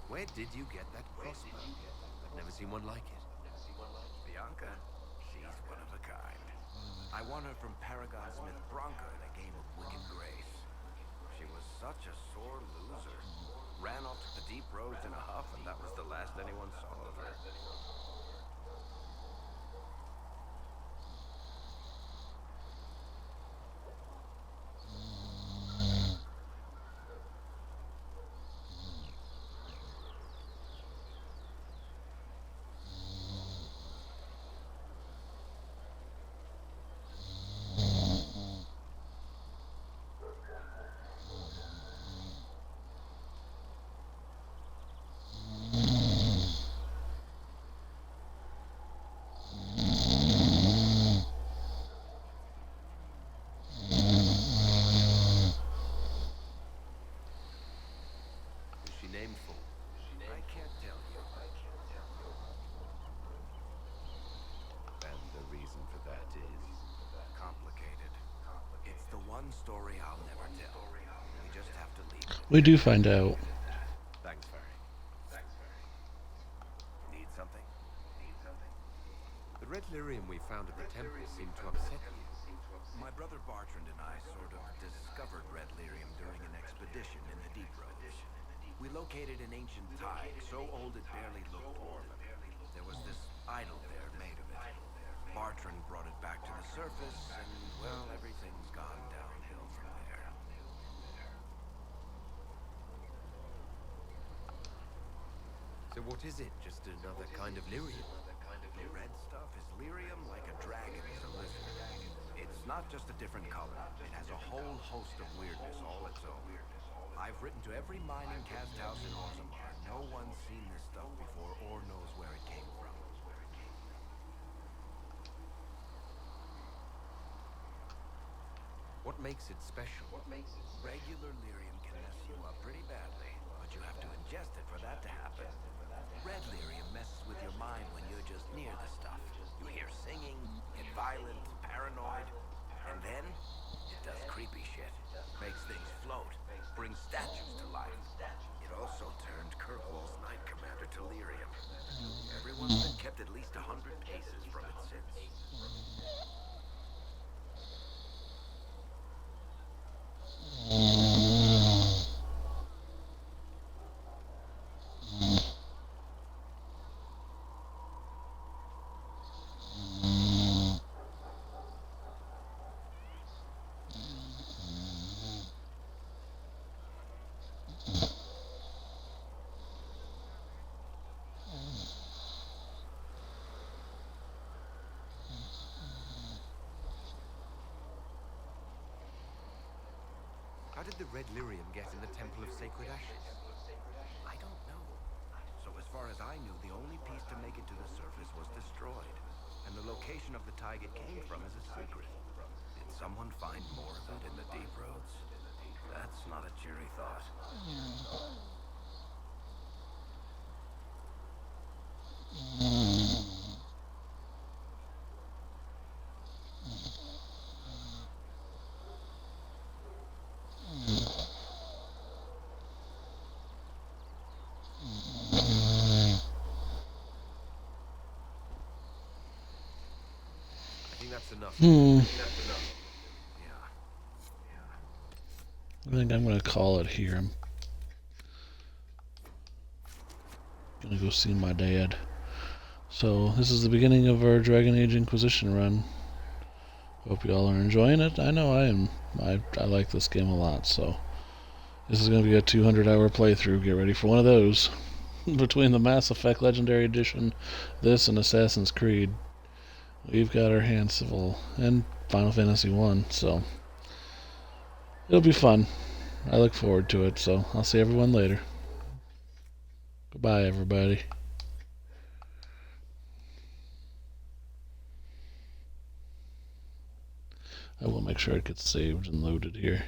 Where did you get that crossbow? I've never seen one like it. Bianca, she's one of a kind. I won her from Paragon Smith Bronca in a game of Wicked Grace. She was such a sore loser. Ran off to the deep roads in a huff, and that was the last anyone saw of her. I can't tell you. And the reason for that is? Complicated. It's the one story I'll never tell. We just have to leave it. We do find out. Thanks, Barry. Need something? The red lyrium we found at the temple seemed to upset you. My brother Bartrand and I sort of discovered red lyrium during an expedition in the deep roads. We located an ancient tide, so old it barely looked dwarven. There was this idol there made of it. Bartrand brought it back to the surface, and, well, everything's gone downhill from there. So what is it? Just another kind of lyrium? The red stuff is lyrium like a dragon is a lizard. It's not just a different color. It has a whole host of weirdness all its own. I've written to every mining cast house in Orzammar. No one's seen this stuff before or knows where it came from. What makes it special? Regular lyrium can mess you up pretty badly, but you have to ingest it for that to happen. Red lyrium messes with your mind when you're just near the stuff. You hear singing, get violent, paranoid, and then it does creepy shit. Makes things float, brings statues to life. It also turned Kirkwall's Knight Commander to lyrium. Everyone's been kept at least 100 paces from it since. did the red lyrium get in the Temple of Sacred Ashes? I don't know. So as far as I knew, the only piece to make it to the surface was destroyed. And the location of the tide it came from is a secret. Did someone find more of it in the deep roads? That's not a cheery thought. I think that's enough. I think I'm going to call it here. I'm going to go see my dad. So, this is the beginning of our Dragonage Inquisition run. Hope you all are enjoying it. I know I am. I like this game a lot, so this is going to be a 200-hour playthrough. Get ready for one of those. Between the Mass Effect Legendary Edition, this, and Assassin's Creed, we've got our hands full. And Final Fantasy 1, so it'll be fun. I look forward to it, so I'll see everyone later. Goodbye, everybody. I will make sure it gets saved and loaded here.